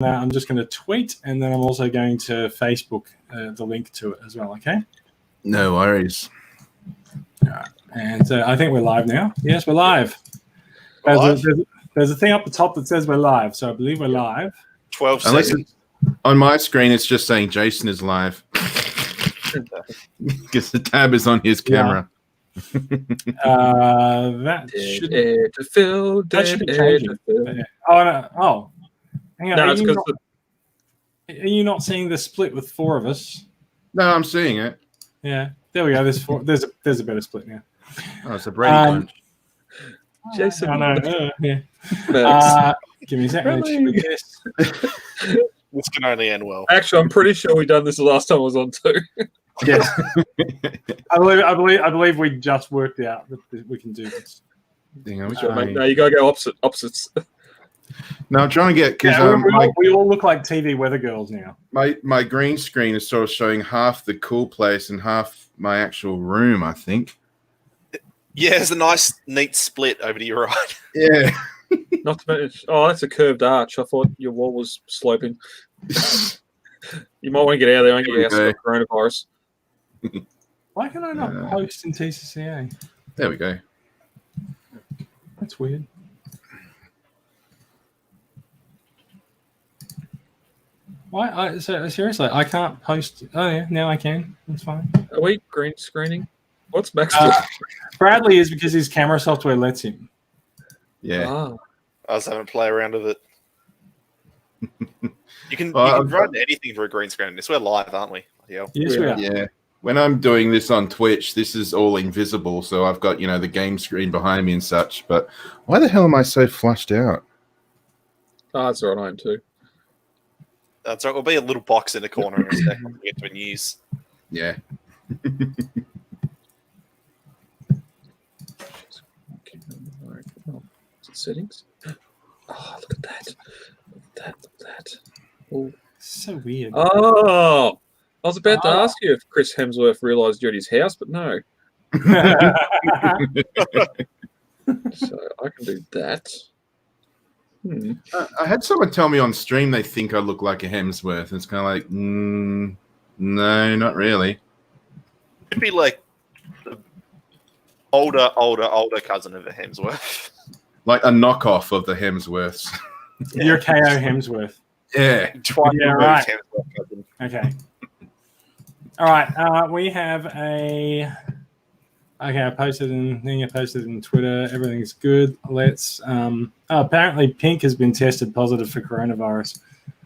I'm just going to tweet, and then I'm also going to Facebook the link to it as well, okay? No worries. All right. And I think we're live now. Yes, we're live. There's a thing up the top that says we're live, so I believe we're live. 12 seconds. On my screen, it's just saying Jason is live. Because the tab is on his camera. That should be changing. Oh, no. Oh. Hang on. No, are you not seeing the split with four of us? No, I'm seeing it. Yeah. There we go. There's four. There's a better split now. Oh, it's a Brady bunch. Jason. I know. Yeah. Give me a second. This can only end well. Actually, I'm pretty sure we done this the last time I was on too. Yes. I believe we just worked out that we can do this. No, you gotta go opposites. No, I'm trying to get because we all look like TV weather girls now. My green screen is sort of showing half the cool place and half my actual room, I think. Yeah, there's a nice, neat split over to your right. Yeah. Not to mention, that's a curved arch. I thought your wall was sloping. You might want to get out of there and get out of coronavirus. Why can I not post in TCCA? There we go. That's weird. Why? Seriously, I can't post. Oh yeah, now I can. That's fine. Are we green screening? What's Max? Bradley is because his camera software lets him. Yeah. I was having to play around with it. You can run anything for a green screen. We're live, aren't we? Yes, we are. Yeah. When I'm doing this on Twitch, this is all invisible, so I've got the game screen behind me and such. But why the hell am I so flushed out? Oh, that's all right. I am too. That's right. There'll be a little box in the corner in a second when we get to the news. Yeah. Settings. Oh, look at that. Look at that. Oh. So weird. Oh, I was about to ask you if Chris Hemsworth realised you're at his house, but no. So I can do that. I had someone tell me on stream they think I look like a Hemsworth. And it's kind of like, no, not really. It'd be like the older cousin of a Hemsworth. Like a knockoff of the Hemsworths. You're KO Hemsworth. Yeah. Yeah, right. Okay. All right. We have a... Okay, I posted in Twitter. Everything's good. Let's... apparently Pink has been tested positive for coronavirus.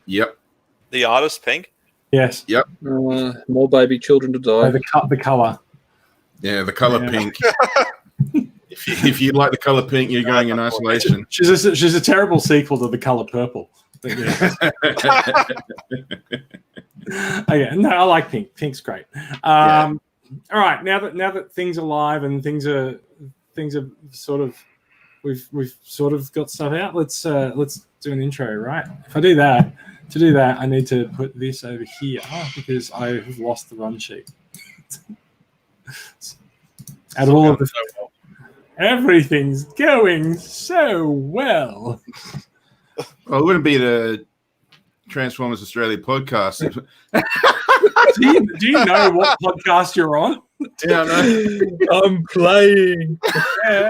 Yep. The artist, Pink? Yes. Yep. More baby children to die. The colour. Yeah, the colour pink. If you like the colour pink, you're going in isolation. She's a terrible sequel to the colour purple. But yeah. Okay, no, I like Pink. Pink's great. All right, now that things are live and things are sort of we've sort of got stuff out. Let's do an intro, right? If I do that, I need to put this over here because I have lost the run sheet. Out of all of the everything's going so well. Well, it wouldn't be the Transformers Australia podcast. Do you know what podcast you're on? Yeah, I know. I'm playing. Yeah.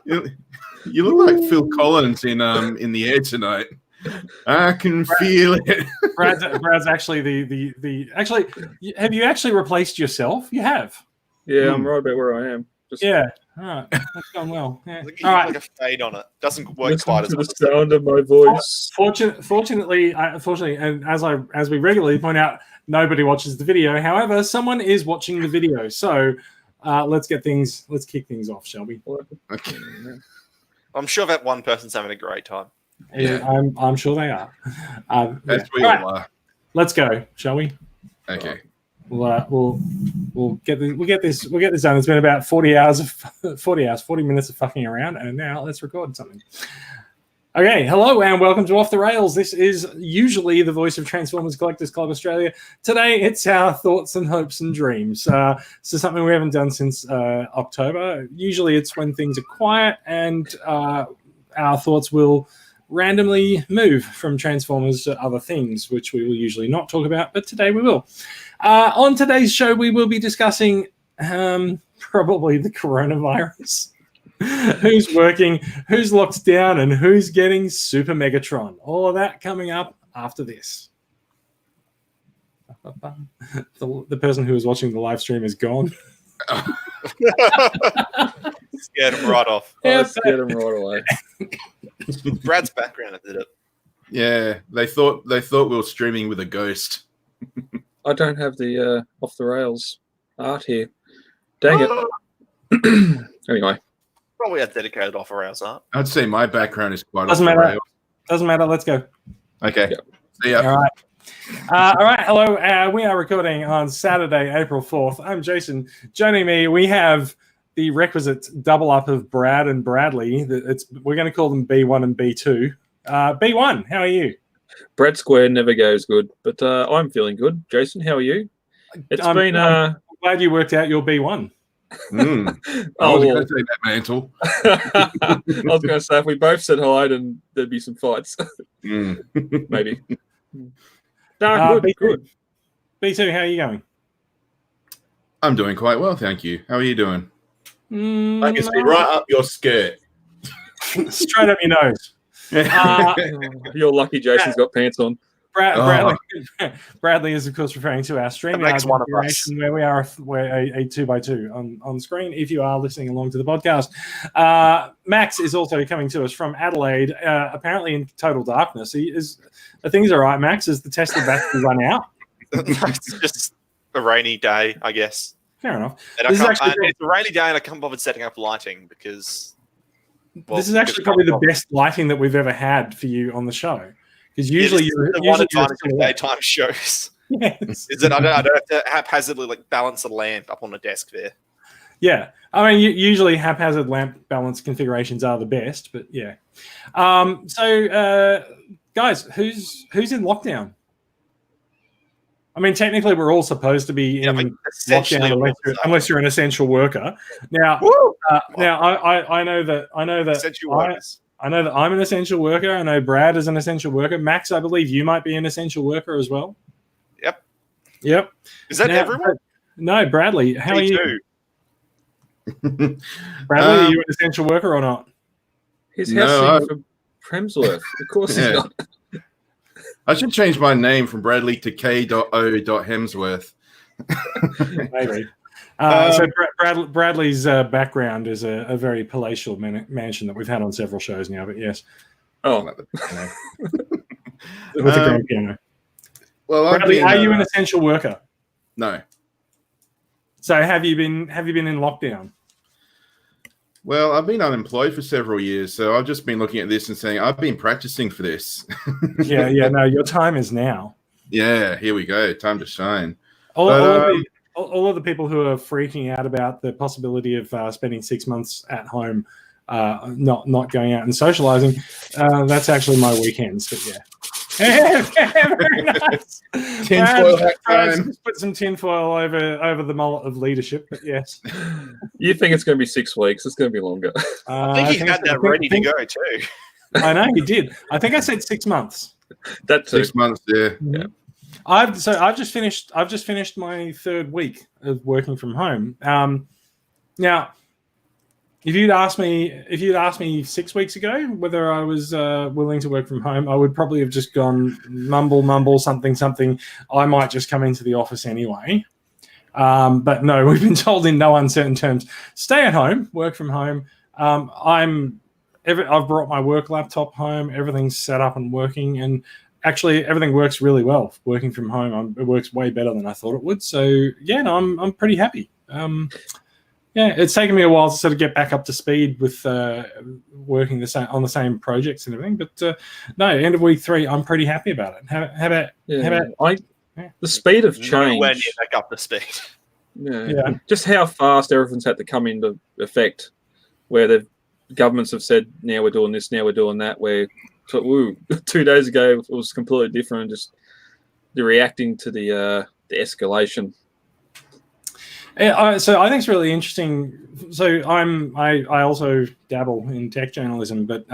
You look like Phil Collins in the air tonight. I can feel it. Brad's actually the actually. Have you actually replaced yourself? You have. Yeah, I'm right about where I am. Yeah. All right. That's gone well. Yeah. All right. Like a fade on it. Doesn't work quite as well. The sound of my voice. Fortunately, and as we regularly point out, nobody watches the video. However, someone is watching the video. So let's kick things off, shall we? Okay. I'm sure that one person's having a great time. Yeah, I'm sure they are. That's where you are. Let's go, shall we? Okay. We'll get this done. It's been about 40 minutes of fucking around, and now let's record something. Okay, hello and welcome to Off the Rails. This is usually the voice of Transformers Collectors Club Australia. Today it's our thoughts and hopes and dreams. This is something we haven't done since October. Usually it's when things are quiet and our thoughts will randomly move from Transformers to other things, which we will usually not talk about, but today we will. On today's show, we will be discussing probably the coronavirus. Who's working, who's locked down, and who's getting Super Megatron. All of that coming up after this. The person who was watching the live stream is gone. Scared him right off. I scared him right away. Brad's background did it. Yeah, they thought we were streaming with a ghost. I don't have the off the rails art here. Dang it. Anyway. Probably a dedicated offer hours art. I'd say my background is quite Doesn't off the matter. rails. Doesn't matter. Let's go. Okay. Yep. See ya. All right. All right. Hello. We are recording on Saturday, April 4th. I'm Jason. Joining me, we have the requisite double up of Brad and Bradley. We're going to call them B1 and B2. B1, how are you? Brad Square never goes good, but I'm feeling good. Jason, how are you? It's been. I'm glad you worked out your B1. I was going to take that mantle. I was going to say if we both said hi, then there'd be some fights. Maybe. No, good, good. B2, how are you going? I'm doing quite well, thank you. How are you doing? I can see right up your skirt. Straight up your nose. You're lucky Jason's got pants on. Bradley is, of course, referring to our stream configuration where we're a 2x2 on screen if you are listening along to the podcast. Max is also coming to us from Adelaide, apparently in total darkness. Things all right, Max? Is the Tesla battery run out? It's just a rainy day, I guess. Fair enough. It's a rainy day and I can't bother setting up lighting because... this is actually probably the best lighting that we've ever had for you on the show. Because usually you're one advantage of daytime shows. Yes. Is that I don't have to haphazardly balance a lamp up on a desk there. Yeah, I mean usually haphazard lamp balance configurations are the best, but yeah. Guys, who's in lockdown? I mean, technically, we're all supposed to be in lockdown unless you're an essential worker. Now, I know that essential workers. I know that I'm an essential worker. I know Brad is an essential worker. Max, I believe you might be an essential worker as well. Yep. Is that everyone? No, Bradley. How are you? Bradley, are you an essential worker or not? His house from Premsworth. Of course he's not. I should change my name from Bradley to K.O.Hemsworth. Maybe. Bradley's background is a very palatial mansion that we've had on several shows now, but yes. Oh. With a grand piano. Well, Bradley, are you an essential worker? No. So have you been in lockdown? Well, I've been unemployed for several years, so I've just been looking at this and saying, I've been practicing for this. No, your time is now. Yeah, here we go. Time to shine. All of the people who are freaking out about the possibility of spending 6 months at home, not going out and socializing, that's actually my weekends, but yeah. Very nice. Tinfoil hat time. Put some tinfoil over the mullet of leadership, but yes. You think it's going to be 6 weeks? It's going to be longer. I think he had that ready to go too. I know he did. I think I said 6 months. That too. 6 months, yeah. I've just finished my third week of working from home. Now, if you'd asked me 6 weeks ago whether I was willing to work from home, I would probably have just gone mumble something. I might just come into the office anyway. But no, we've been told in no uncertain terms, stay at home, work from home. I've brought my work laptop home. Everything's set up and working, and actually everything works really well working from home. It works way better than I thought it would. So yeah, no, I'm pretty happy. Yeah, it's taken me a while to sort of get back up to speed with working on the same projects and everything. But no, end of week 3, I'm pretty happy about it. How about the speed of change? Nowhere near back up to speed. Yeah, just how fast everything's had to come into effect. Where the governments have said, now we're doing this, now we're doing that. Where 2 days ago it was completely different. Just the reacting to the escalation. So I think it's really interesting. So I also dabble in tech journalism, but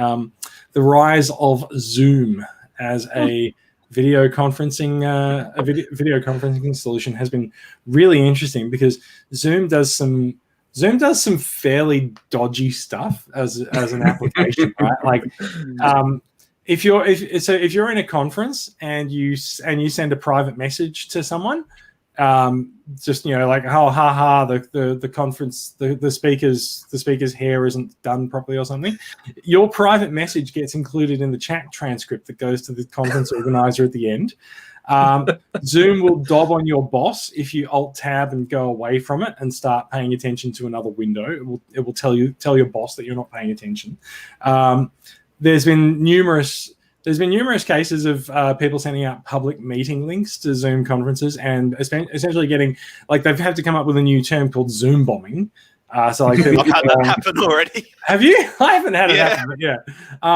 the rise of Zoom as a video conferencing solution has been really interesting because Zoom does some fairly dodgy stuff as an application, right? Like, if you're in a conference and you send a private message to someone, just like, oh, the conference, the speaker's hair isn't done properly or something, your private message gets included in the chat transcript that goes to the conference organizer at the end. Zoom will dob on your boss if you alt tab and go away from it and start paying attention to another window. It will tell your boss that you're not paying attention. There's been numerous cases of people sending out public meeting links to Zoom conferences and essentially getting, like, they've had to come up with a new term called Zoom bombing. So like, I've had that happen already. Have you? I haven't had it happen, but yeah.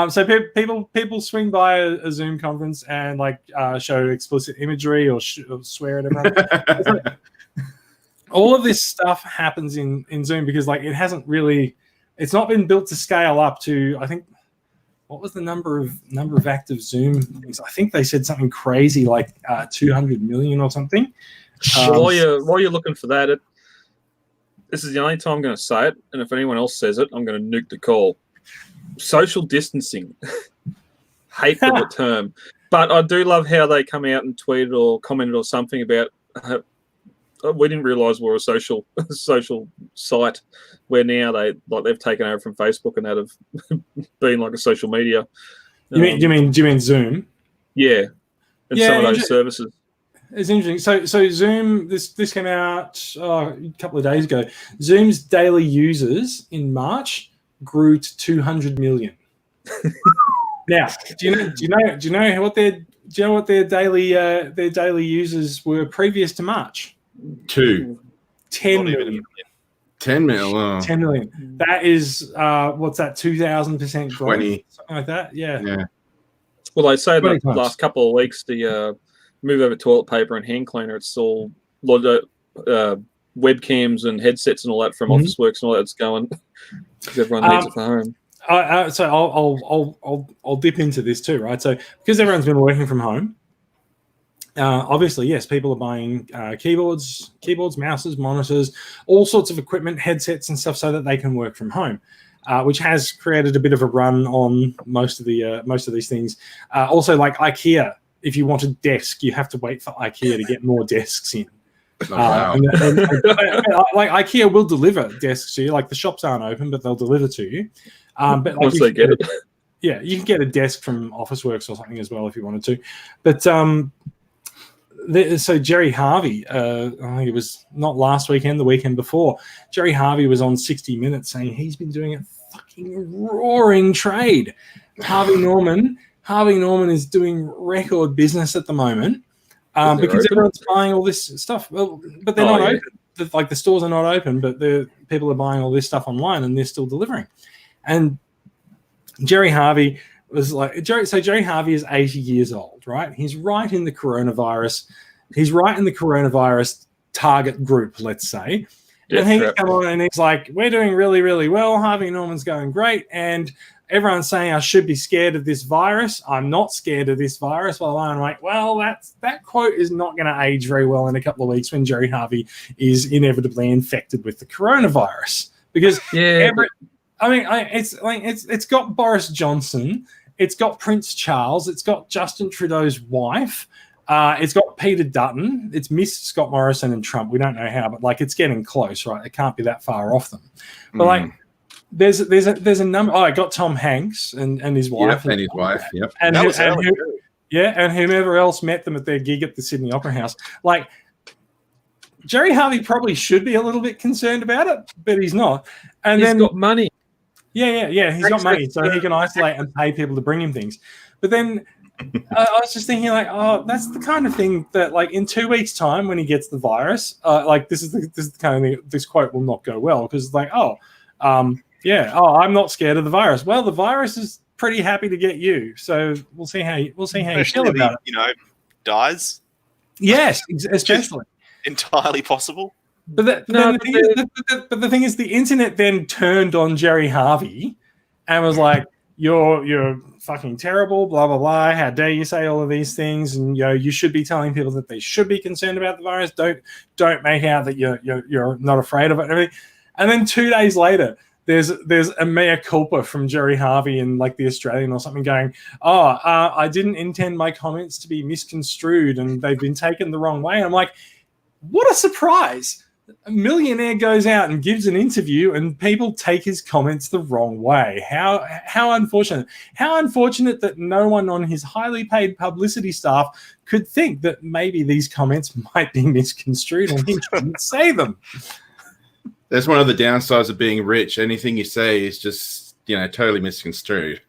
So people swing by a Zoom conference and like show explicit imagery or swear at everyone. All of this stuff happens in Zoom because like it's not been built to scale up to, I think. What was the number of active Zoom things? I think they said something crazy like 200 million or something. While you're looking for that, this is the only time I'm going to say it, and if anyone else says it, I'm going to nuke the call. Social distancing. Hateful the term, but I do love how they come out and tweeted or commented or something about. We didn't realise we're a social site where now they've taken over from Facebook and that have been like a social media. Do you mean Zoom? Yeah, and some of those services. It's interesting. So Zoom, this came out a couple of days ago. Zoom's daily users in March grew to 200 million. Now, do you know what their daily users were previous to March? 10 million. 10 mil. Oh. 10 million. That is what's that? 2,000% growth, 20, something like that. Yeah. Well, they say that the last couple of weeks, the move over toilet paper and hand cleaner, it's all webcams and headsets and all that from Officeworks and all that's going because everyone needs it for home. So I'll dip into this too, right? So because everyone's been working from home. Obviously, yes, people are buying keyboards, mouses, monitors, all sorts of equipment, headsets and stuff so that they can work from home, which has created a bit of a run on most of these things. Also, like IKEA, if you want a desk, you have to wait for IKEA to get more desks in. Wow. Like IKEA will deliver desks to you. Like the shops aren't open, but they'll deliver to you. But like once they get it. Yeah, you can get a desk from Officeworks or something as well if you wanted to. But so Jerry Harvey, I think it was not last weekend, the weekend before, Jerry Harvey was on 60 Minutes saying he's been doing a fucking roaring trade. Harvey Norman is doing record business at the moment because everyone's buying all this stuff. Well, but they're not open. Like the stores are not open, but the people are buying all this stuff online and they're still delivering. And Jerry Harvey was like, Jerry Harvey is 80 years old, right? He's right in the coronavirus. He's right in the coronavirus target group, let's say. And he's come on and he's like, we're doing really, really well. Harvey Norman's going great. And everyone's saying I should be scared of this virus. I'm not scared of this virus. Well, I'm like, well, that quote is not going to age very well in a couple of weeks when Jerry Harvey is inevitably infected with the coronavirus. Because it's got Boris Johnson. It's got Prince Charles. It's got Justin Trudeau's wife. It's got Peter Dutton. It's missed Scott Morrison and Trump. We don't know how, but like it's getting close, right? It can't be that far off them. But like, there's a number. Oh, I got Tom Hanks and his wife. Yep, and his wife. Yep. And whomever else met them at their gig at the Sydney Opera House. Like, Jerry Harvey probably should be a little bit concerned about it, but he's not. And he's got money. Yeah. He's got money, so he can isolate and pay people to bring him things. But then I was just thinking, like, oh, that's the kind of thing that, like, in 2 weeks' time, when he gets the virus, like, this is the kind of thing. This quote will not go well because, it's like, I'm not scared of the virus. Well, the virus is pretty happy to get you, so we'll see how you feel about it. Dies. Yes, especially entirely possible. But the thing is, the internet then turned on Jerry Harvey and was like, you're fucking terrible, blah blah blah. How dare you say all of these things? And you should be telling people that they should be concerned about the virus. Don't make out that you're not afraid of it and everything. And then 2 days later, there's a mea culpa from Jerry Harvey in like the Australian or something going, I didn't intend my comments to be misconstrued and they've been taken the wrong way. And I'm like, what a surprise. A millionaire goes out and gives an interview and people take his comments the wrong way. How unfortunate. How unfortunate that no one on his highly paid publicity staff could think that maybe these comments might be misconstrued and he shouldn't say them. That's one of the downsides of being rich. Anything you say is just, totally misconstrued.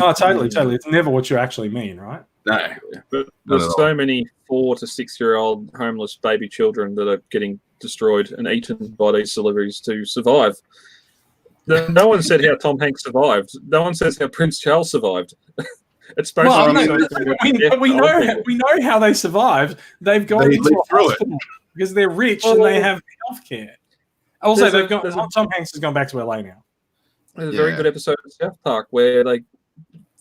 Oh, totally. It's never what you actually mean, right? No. But there's so many 4 to 6 year old homeless baby children that are getting destroyed and eaten by these celebrities to survive. No one said how Tom Hanks survived. No one says how Prince Charles survived. It's supposed we know how they survived. They've gone into a hospital because they're rich and they have healthcare. Also, Tom Hanks has gone back to LA now. There's a very good episode of South Park where they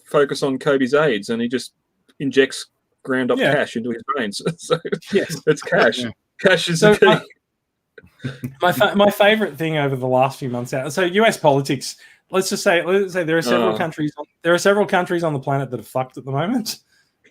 focus on Kobe's AIDS and he just injects ground up cash into his veins. So it's cash. Yeah. Cash is the key. My favorite thing over the last few months out. So US politics. Let's say there are several countries. There are several countries on the planet that are fucked at the moment.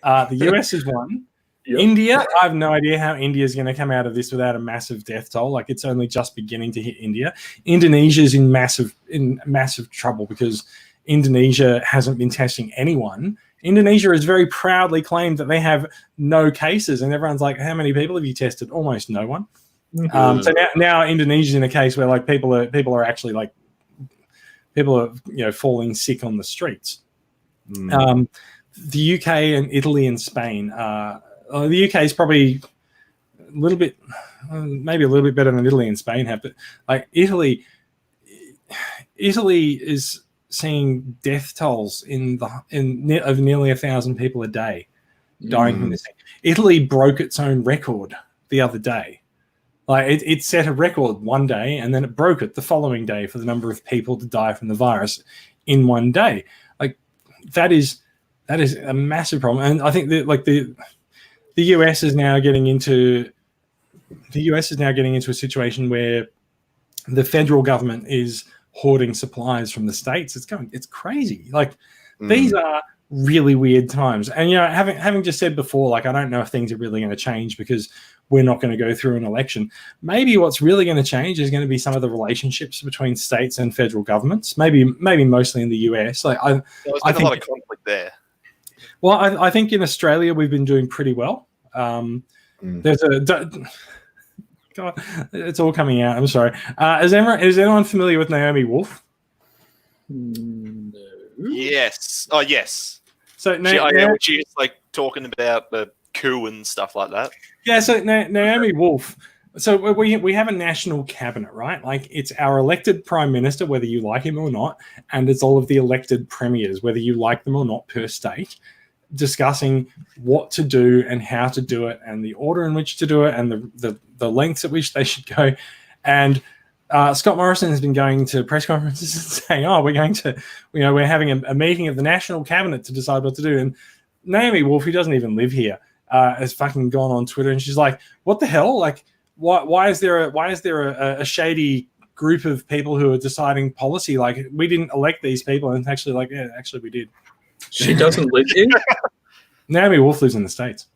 The US is one. Yep. India, I have no idea how India is going to come out of this without a massive death toll. Like it's only just beginning to hit India. Indonesia is in massive trouble because Indonesia hasn't been testing anyone. Indonesia has very proudly claimed that they have no cases, and everyone's like, "How many people have you tested?" Almost no one. Mm-hmm. So now Indonesia's in a case where like people are actually like falling sick on the streets. Mm. The UK and Italy and Spain. The UK is probably a little bit, maybe a little bit better than Italy and Spain have, but like Italy is seeing death tolls of nearly 1,000 people a day dying from this thing. Italy broke its own record the other day. Like it set a record one day and then it broke it the following day for the number of people to die from the virus in one day. Like that is a massive problem, and I think that the US is now getting into a situation where the federal government is hoarding supplies from the states. It's crazy. Like these are really weird times. And having just said before, like I don't know if things are really going to change because we're not going to go through an election. Maybe what's really going to change is going to be some of the relationships between states and federal governments. Maybe mostly in the US. Like I think a lot of conflict there. Well, I think in Australia we've been doing pretty well. There's God, it's all coming out. I'm sorry. Is anyone familiar with Naomi Wolf? No. Yes. Oh, yes. So she's like talking about the coup and stuff like that. Yeah. So Naomi Wolf. So we have a national cabinet, right? Like it's our elected prime minister, whether you like him or not, and it's all of the elected premiers, whether you like them or not, per state, discussing what to do and how to do it and the order in which to do it and the lengths at which they should go. And Scott Morrison has been going to press conferences and saying, we're having a meeting of the national cabinet to decide what to do. And Naomi Wolf, who doesn't even live here, has fucking gone on Twitter and she's like, what the hell? Like, why is there a shady group of people who are deciding policy? Like, we didn't elect these people. And actually, we did. She doesn't live here? Naomi Wolf lives in the States.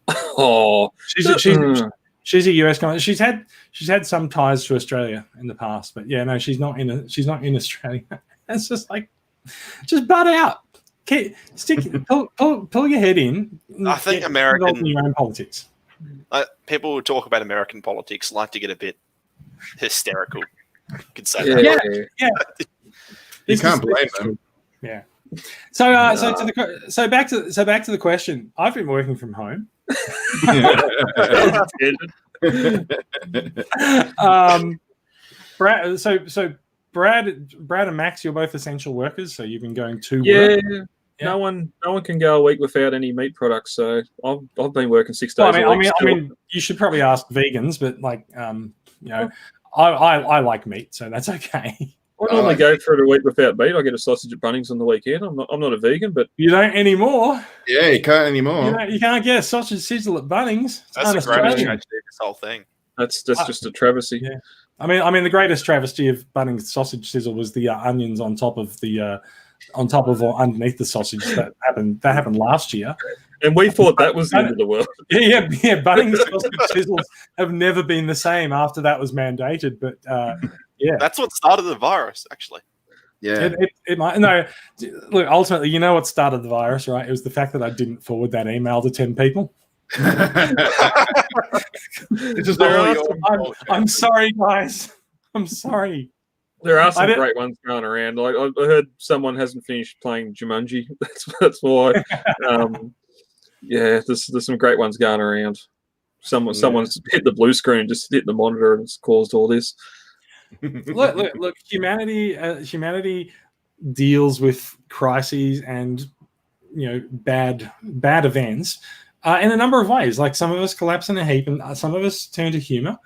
Oh, she's a US company. She's had some ties to Australia in the past, but yeah, no, she's not in Australia. It's just like, just butt out. Pull your head in. I think American your own politics. People who talk about American politics like to get a bit hysterical. You could say that. Yeah. You can't blame them. Yeah. So back to the question. I've been working from home. Brad and Max, you're both essential workers, so you've been going to work. Yeah. No one can go a week without any meat products. So I've been working 6 days a week. I mean, you should probably ask vegans, but I like meat, so that's okay. I normally go for it a week without meat. I get a sausage at Bunnings on the weekend. I'm not a vegan, but You don't anymore. Yeah, you can't anymore. You can't get a sausage sizzle at Bunnings. It's That's the greatest un-Australian. tragedy of this whole thing. that's just a travesty. Yeah. I mean, the greatest travesty of Bunnings sausage sizzle was the onions on top of or underneath the sausage that happened last year. And we thought that was the end of the world. Yeah. Bunnings sausage sizzles have never been the same after that was mandated. But yeah, That's what started the virus, actually. Yeah. it might. No, look. Ultimately, you know what started the virus, right? It was the fact that I didn't forward that email to 10 people. This is There all are your some- fault. I'm sorry, guys. I'm sorry. There are I some don't- great ones going around. Like I heard someone hasn't finished playing Jumanji. That's why. Yeah, there's some great ones going around. Someone's hit the blue screen and just hit the monitor, and it's caused all this. Look. Humanity deals with crises and bad events in a number of ways. Like some of us collapse in a heap, and some of us turn to humor.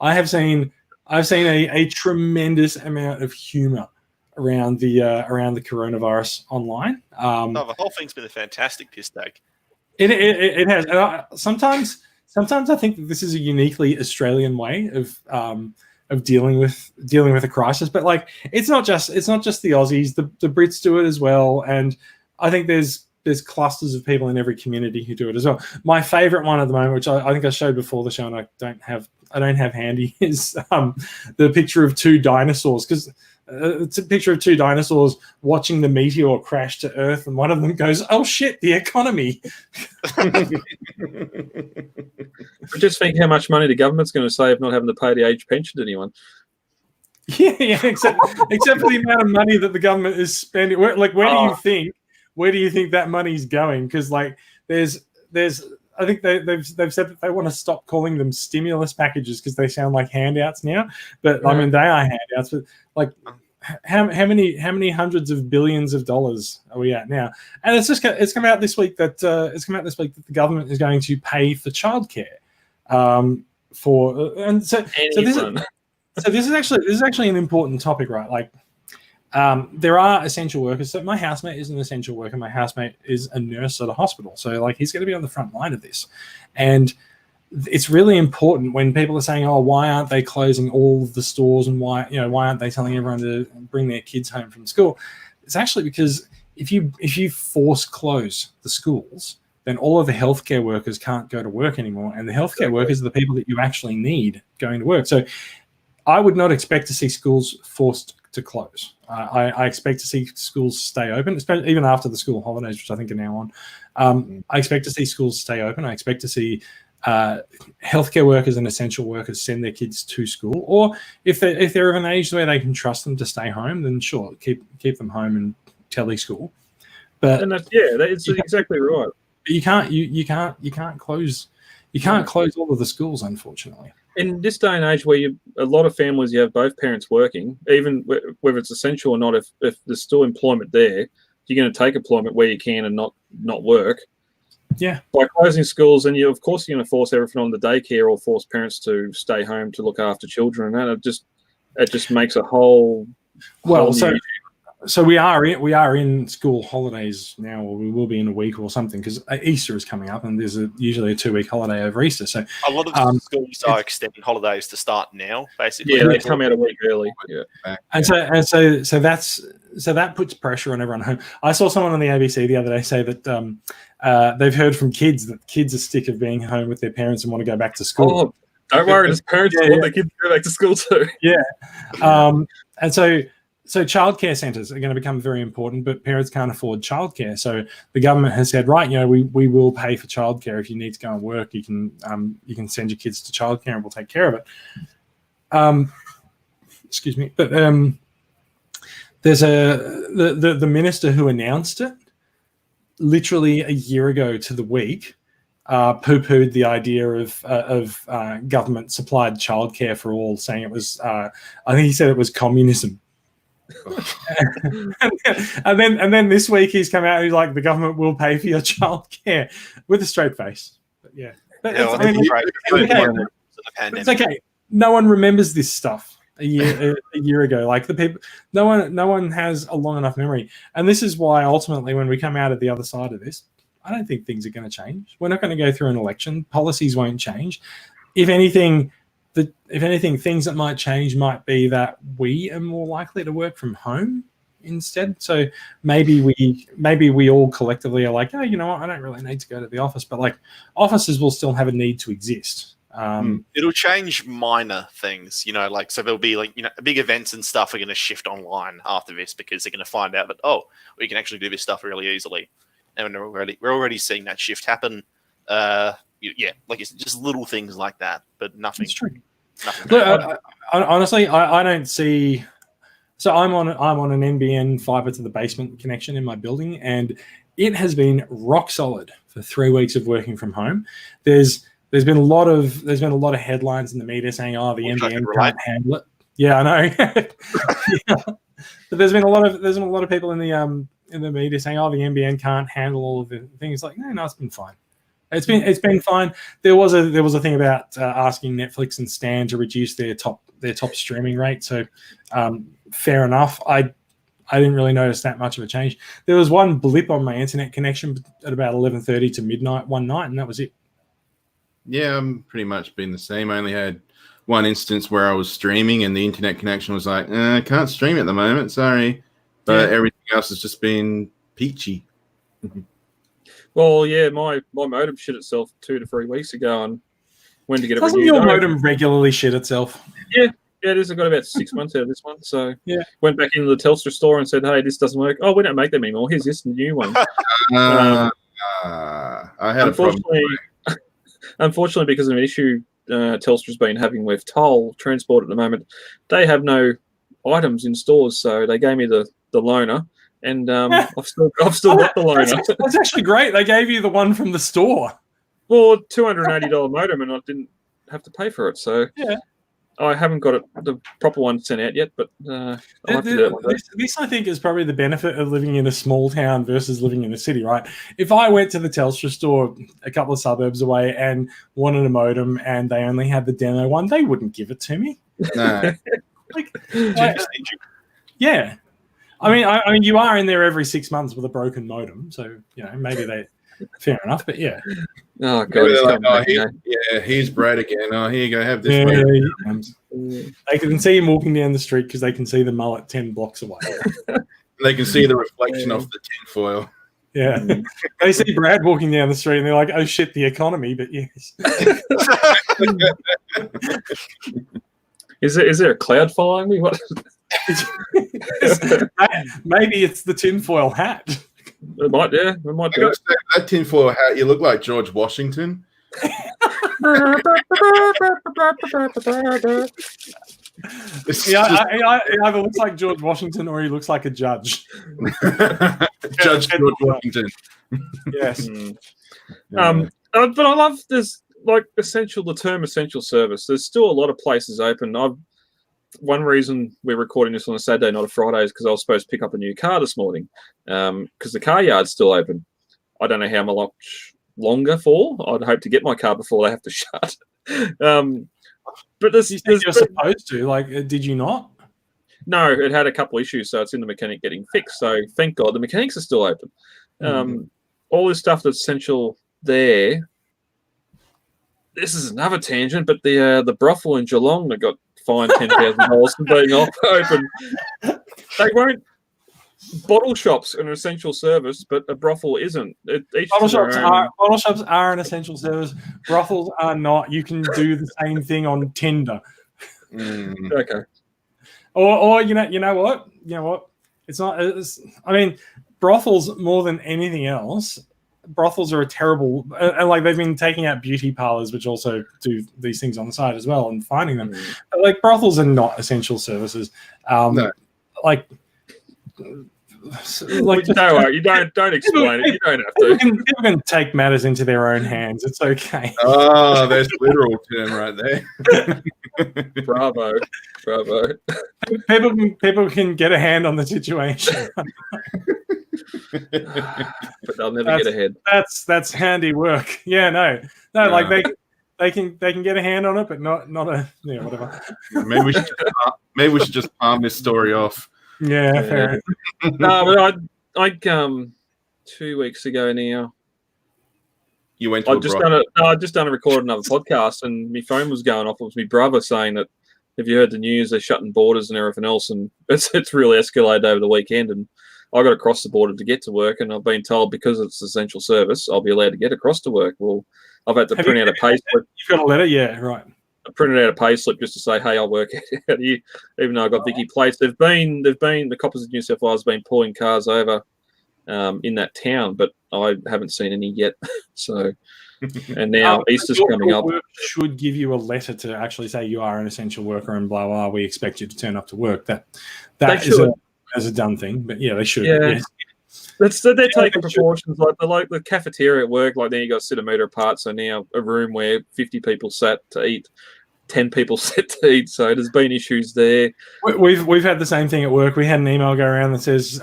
I've seen a tremendous amount of humor around the coronavirus online. No, the whole thing's been a fantastic piss take. It has. And sometimes I think that this is a uniquely Australian way of dealing with a crisis. But like, it's not just the Aussies. The Brits do it as well, and I think there's clusters of people in every community who do it as well. My favorite one at the moment, which I think I showed before the show, and I don't have handy, is the picture of two dinosaurs, because it's a picture of two dinosaurs watching the meteor crash to Earth, and one of them goes, "Oh shit, the economy." I just think how much money the government's going to save not having to pay the age pension to anyone. Yeah, except for the amount of money that the government is spending. Where do you think that money's going? Because like there's I think they've said that they want to stop calling them stimulus packages because they sound like handouts now. But I mean, they are handouts. But like, how many hundreds of billions of dollars are we at now? And it's come out this week that the government is going to pay for childcare. This is actually an important topic, right? Like, there are essential workers. So my housemate is an essential worker. My housemate is a nurse at a hospital. So like, he's going to be on the front line of this. And it's really important when people are saying, "Oh, why aren't they closing all of the stores, and why aren't they telling everyone to bring their kids home from school?" It's actually because if you force close the schools, then all of the healthcare workers can't go to work anymore, and the healthcare workers are the people that you actually need going to work. So I would not expect to see schools forced to close. I expect to see schools stay open, especially even after the school holidays, which I think are now on. I expect to see schools stay open. I expect to see healthcare workers and essential workers send their kids to school, or if they're of an age where they can trust them to stay home, then sure, keep them home and tele-school. But that's exactly right. But you can't close all of the schools, unfortunately. In this day and age where a lot of families, you have both parents working, even whether it's essential or not, if there's still employment there, you're going to take employment where you can and not work. Yeah. By closing schools, and you're going to force everything on the daycare or force parents to stay home to look after children, and it just makes a whole So we are in school holidays now, or we will be in a week or something, because Easter is coming up, and there's usually a 2-week holiday over Easter. So a lot of schools are extending holidays to start now, basically. Yeah, they come out a week early. Yeah, and so that puts pressure on everyone home. I saw someone on the ABC the other day say that they've heard from kids that kids are sick of being home with their parents and want to go back to school. Oh, don't worry, there's parents who want their kids to go back to school too. Yeah, and so childcare centres are going to become very important, but parents can't afford childcare. So the government has said, right, we will pay for childcare. If you need to go and work, you can send your kids to childcare and we'll take care of it. Excuse me, but there's the minister who announced it literally a year ago to the week. Poo-pooed the idea of government supplied childcare for all, saying it was I think he said it was communism. and then this week he's come out. He's like, the government will pay for your childcare with a straight face. But yeah, it's okay. No one remembers this stuff. a year ago. Like the people, no one has a long enough memory, and this is why ultimately, when we come out of the other side of this, I don't think things are going to change. We're not going to go through an election. Policies won't change. If anything, things that might change might be that we are more likely to work from home instead. So maybe we all collectively are like, oh, you know what, I don't really need to go to the office, but like offices will still have a need to exist. It'll change minor things, like, so there'll be like, big events and stuff are going to shift online after this because they're going to find out that, we can actually do this stuff really easily. And we're already seeing that shift happen. Like it's just little things like that, but nothing. It's true. Look, honestly, I don't see. So I'm on an NBN fiber to the basement connection in my building, and it has been rock solid for 3 weeks of working from home. There's been a lot of headlines in the media saying, "Oh, the NBN can't handle it." Yeah, I know. Yeah. But there's been a lot of people in the media saying, "Oh, the NBN can't handle all of the things." Like, no, it's been fine. It's been fine. There was a thing about asking Netflix and Stan to reduce their top streaming rate. So fair enough. I didn't really notice that much of a change. There was one blip on my internet connection at about 11:30 to midnight one night, and that was it. Yeah, I'm pretty much been the same. I only had one instance where I was streaming and the internet connection was like, I can't stream at the moment, sorry. But everything else has just been peachy. Well, yeah, my modem shit itself 2 to 3 weeks ago and went to get it renewed. Doesn't your modem regularly shit itself? Yeah, it is. I got about 6 months out of this one. So yeah, went back into the Telstra store and said, hey, this doesn't work. Oh, we don't make them anymore. Here's this new one. I had Unfortunately, because of an issue Telstra's been having with toll transport at the moment, they have no items in stores. So they gave me the loaner. And I've still got the loaner. That's actually great. They gave you the one from the store. Well, $280 modem, and I didn't have to pay for it. So yeah, I haven't got the proper one sent out yet. But I'll have to do that one day. This, I think, is probably the benefit of living in a small town versus living in a city, right? If I went to the Telstra store a couple of suburbs away and wanted a modem, and they only had the demo one, they wouldn't give it to me. No. Yeah. I mean, you are in there every 6 months with a broken modem, so maybe they. Fair enough, but yeah. Oh god, here's Brad again. Oh, here you go, have this. Modem. They can see him walking down the street because they can see the mullet 10 blocks away. They can see the reflection of the tinfoil. Yeah, they see Brad walking down the street and they're like, "Oh shit, the economy." But yes. Is there a cloud following me? What? Maybe it's the tinfoil hat. It might be. That tinfoil hat, you look like George Washington. He either looks like George Washington or he looks like a judge. Judge George Washington. Yes. But I love this, like, the term essential service. There's still a lot of places open. One reason we're recording this on a Saturday, not a Friday, is because I was supposed to pick up a new car this morning because the car yard's still open. I don't know how much longer for. I'd hope to get my car before they have to shut. But you're supposed to. Like, did you not? No, it had a couple issues, so it's in the mechanic getting fixed. So thank God the mechanics are still open. All this stuff that's essential there. This is another tangent, but the brothel in Geelong that got fined $10,000 for being open. They won't. Bottle shops are an essential service, but a brothel isn't. Bottle shops are an essential service. Brothels are not. You can do the same thing on Tinder. Okay. Or you know what? It's not. I mean, brothels more than anything else. Brothels are a terrible, and like they've been taking out beauty parlors, which also do these things on the side as well, and finding them. Like brothels are not essential services. No. Like no, you don't explain it. You don't have to. People can take matters into their own hands. It's okay. Oh, there's literal term right there. Bravo. People can get a hand on the situation. But they'll never get ahead. That's handy work. Yeah, no. Like they can get a hand on it, but not a whatever. Maybe we should just palm this story off. Yeah, fair. No, but I 2 weeks ago now. You went to I'd just done a record another podcast, and my phone was going off. It was my brother saying that, have you heard the news? They're shutting borders and everything else, and it's really escalated over the weekend. And I got to cross the border to get to work, and I've been told because it's essential service, I'll be allowed to get across to work. Well, I've had to print out a pay slip. You've got a letter, yeah, right. I printed out a pay slip just to say, hey, I'll work out here, even though I got Vicky plates. They've been the coppers of New South Wales have been pulling cars over in that town, but I haven't seen any yet. So, and now Easter's coming up. Work should give you a letter to actually say you are an essential worker and blah blah. We expect you to turn up to work. That is a done thing, but yeah, they should. Yeah. Yes. They're taking precautions like the cafeteria at work. Like then you got to sit a meter apart. So now a room where 50 people sat to eat, 10 people sat to eat. So there's been issues there. We've had the same thing at work. We had an email go around that says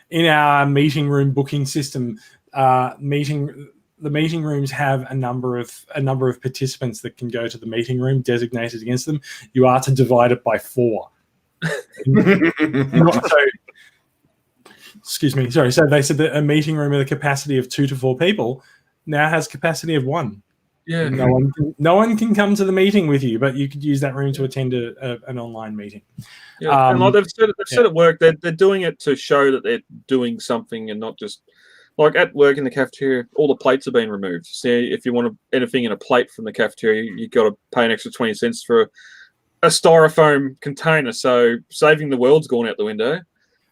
in our meeting room booking system, the meeting rooms have a number of participants that can go to the meeting room designated against them. You are to divide it by 4. Excuse me. Sorry. So they said that a meeting room with a capacity of 2 to 4 people now has capacity of 1. Yeah. No one can come to the meeting with you, but you could use that room to attend an online meeting. Yeah. And like they've said at work, they're doing it to show that they're doing something and not just like at work in the cafeteria. All the plates are being removed. So if you want anything in a plate from the cafeteria, you've got to pay an extra 20 cents for a styrofoam container. So saving the world's gone out the window.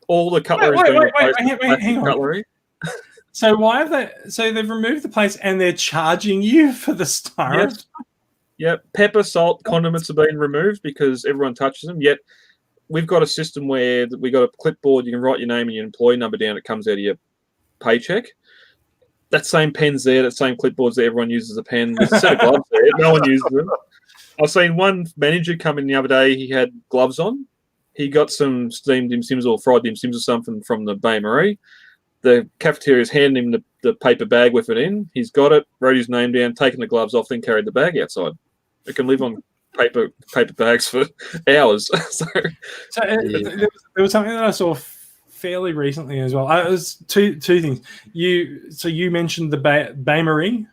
All the cutlery is being replaced with hang on. cutlery. So why have they? So they've removed the plates and they're charging you for the styrofoam. Yep. Pepper, salt, condiments are being removed because everyone touches them. Yet we've got a system where we got a clipboard. You can write your name and your employee number down. It comes out of your paycheck. That same pen's there. That same clipboard's there. Everyone uses a pen. There's a set of gloves there. No one uses them. I've seen one manager come in the other day. He had gloves on. He got some steamed dim sims or fried dim sims or something from the Bay Marie. The cafeteria's handed him the paper bag with it in. He's got it, wrote his name down, taken the gloves off, then carried the bag outside. It can live on paper bags for hours. There was something that I saw fairly recently as well. It was two things. You mentioned the Bay Marie.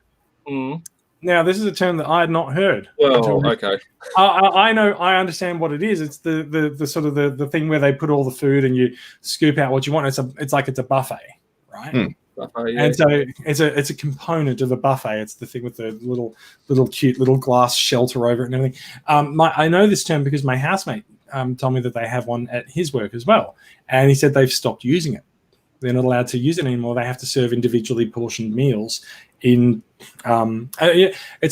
Mm. Now, this is a term that I had not heard. Well, okay. I understand what it is. It's the sort of the thing where they put all the food and you scoop out what you want. It's like a buffet, right? Buffet, yeah. And so it's a component of the buffet. It's the thing with the little cute little glass shelter over it and everything. I know this term because my housemate told me that they have one at his work as well, and he said they've stopped using it. They're not allowed to use it anymore. They have to serve individually portioned meals. It's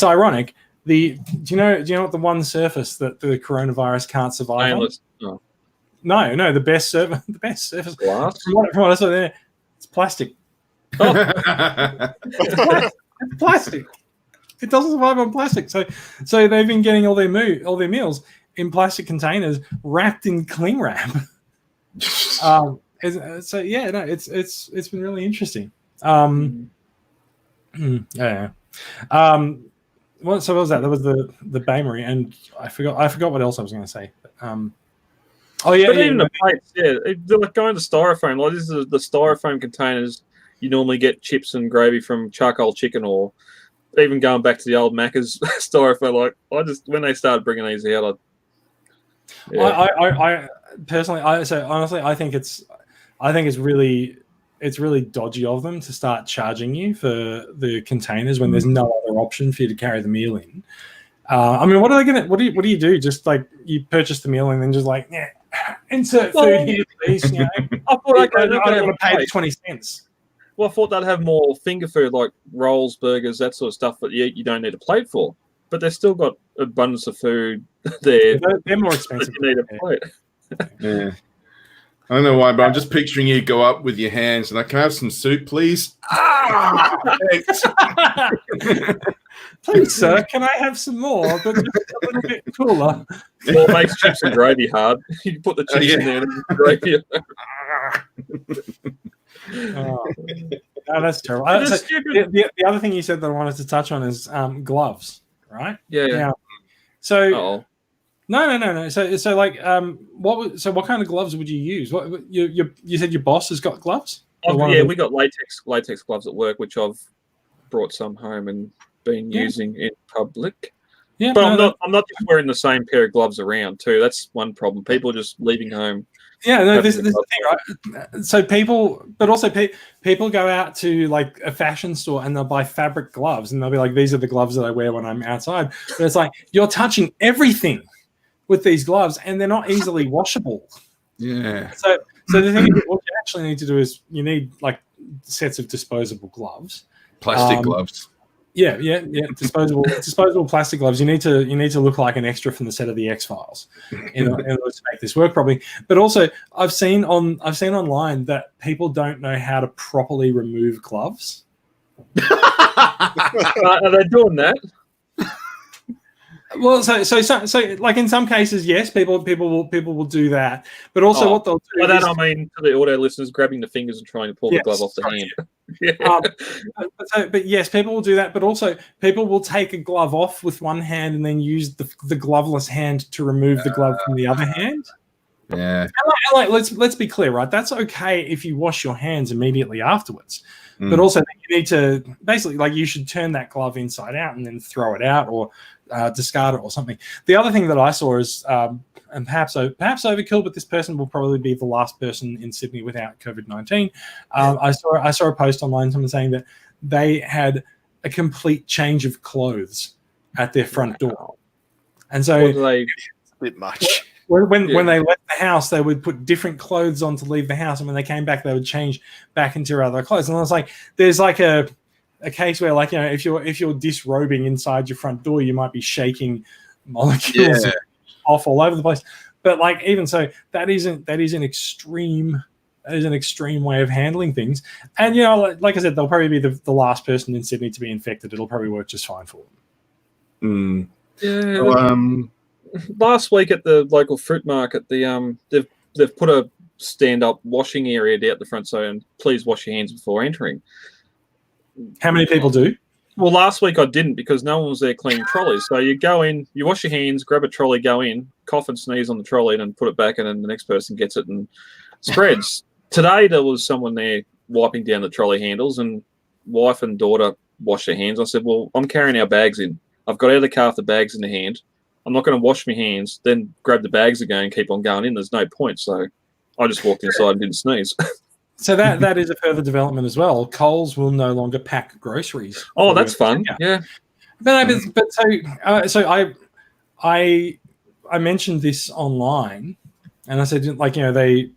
ironic. Do you know what the one surface that the coronavirus can't survive on? No, the best surface. Glass? From what I saw there, it's plastic. It's plastic. It doesn't survive on plastic. So they've been getting all their meals in plastic containers wrapped in cling wrap. It's been really interesting. Yeah. What was that? That was the Bay Marie, and I forgot what else I was going to say. Even the plates, they're like going to styrofoam. Like this is the styrofoam containers. You normally get chips and gravy from charcoal chicken, or even going back to the old Macca's styrofoam. Like when they started bringing these out, I personally, honestly, I think it's really dodgy of them to start charging you for the containers when there's no other option for you to carry the meal in. I mean, what do you do? Just like you purchase the meal and then just like, insert food here, please. You know? I thought I don't want to pay the 20 cents. Well, I thought they'd have more finger food like rolls, burgers, that sort of stuff that you don't need a plate for. But they've still got abundance of food there. They're more expensive. You need a plate. Yeah. I don't know why, but I'm just picturing you go up with your hands and can I have some soup, please? Thanks. Please, sir, can I have some more, but just a little bit cooler? Well, it makes chips and gravy hard. You put the chips in there and the gravy. No, that's terrible. The other thing you said that I wanted to touch on is gloves, right? Yeah. Now, so No. So like, what kind of gloves would you use? What you said your boss has got gloves? We got latex gloves at work, which I've brought some home and been using in public. Yeah, but I'm not just wearing the same pair of gloves around too. That's one problem. People are just leaving home. Yeah, no, this is the thing, right? So people go out to like a fashion store and they'll buy fabric gloves and they'll be like, these are the gloves that I wear when I'm outside. But it's like you're touching everything with these gloves and they're not easily washable. Yeah. So the thing is, what you actually need to do is you need like sets of disposable gloves. Plastic gloves. Yeah. Disposable plastic gloves. You need to look like an extra from the set of the X-Files in order to make this work properly. But also, I've seen online that people don't know how to properly remove gloves. Are they doing that? Well, so like in some cases, yes, people will do that. But also, what they'll do. By that I mean to the audio listeners, grabbing the fingers and trying to pull the glove off the hand. But yes, people will do that. But also, people will take a glove off with one hand and then use the gloveless hand to remove the glove from the other hand. Yeah. And let's be clear, right? That's okay if you wash your hands immediately afterwards. But also, you need to basically you should turn that glove inside out and then throw it out or discard it or something. The other thing that I saw is, and perhaps overkill, but this person will probably be the last person in Sydney without COVID-19. I saw a post online, someone saying that they had a complete change of clothes at their front door, and so it's a bit much. When they left the house, they would put different clothes on to leave the house, and when they came back, they would change back into other clothes. And I was like, there's like a case where, like, you know, if you're disrobing inside your front door, you might be shaking molecules off all over the place. But like, even so, that is an extreme way of handling things. And you know, like I said, they'll probably be the last person in Sydney to be infected. It'll probably work just fine for them. Yeah. Well, last week at the local fruit market, they've put a stand-up washing area out the front, and please wash your hands before entering. How many people do? Well, last week I didn't because no one was there cleaning trolleys. So you go in, you wash your hands, grab a trolley, go in, cough and sneeze on the trolley, and then put it back, and then the next person gets it and spreads. Today there was someone there wiping down the trolley handles, and wife and daughter washed their hands. I said, well, I'm carrying our bags in. I've got out of the car with the bags in the hand. I'm not going to wash my hands, then grab the bags again and keep on going in. There's no point. So I just walked inside and didn't sneeze. So that is a further development as well. Coles will no longer pack groceries. Oh, that's fun. Yeah. But so I mentioned this online, and I said, like, you know,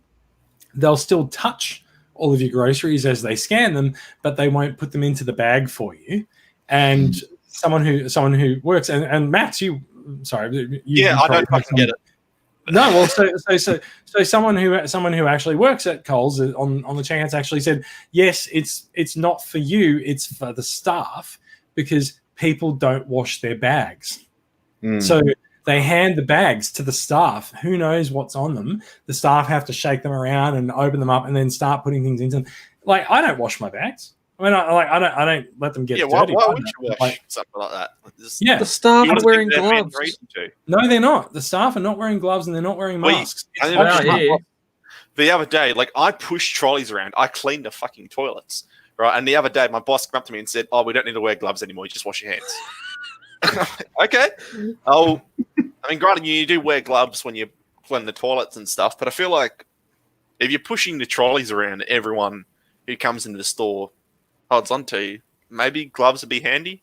they'll still touch all of your groceries as they scan them, but they won't put them into the bag for you. And someone who works and Max, I don't fucking get it. No, well, so someone who actually works at Coles on the checkouts actually said, yes, it's not for you, it's for the staff because people don't wash their bags. So they hand the bags to the staff. Who knows what's on them? The staff have to shake them around and open them up and then start putting things into them. Like, I don't wash my bags. I mean, I don't let them get dirty. Why would you wash something like that? The staff are wearing gloves. No, they're not. The staff are not wearing gloves and they're not wearing masks. The other day, like, I pushed trolleys around. I cleaned the fucking toilets, right? And the other day, my boss came up to me and said, "Oh, we don't need to wear gloves anymore. You just wash your hands." Okay. Oh, I mean, granted, you do wear gloves when you clean the toilets and stuff, but I feel like if you're pushing the trolleys around, everyone who comes into the store holds on to you, maybe gloves would be handy.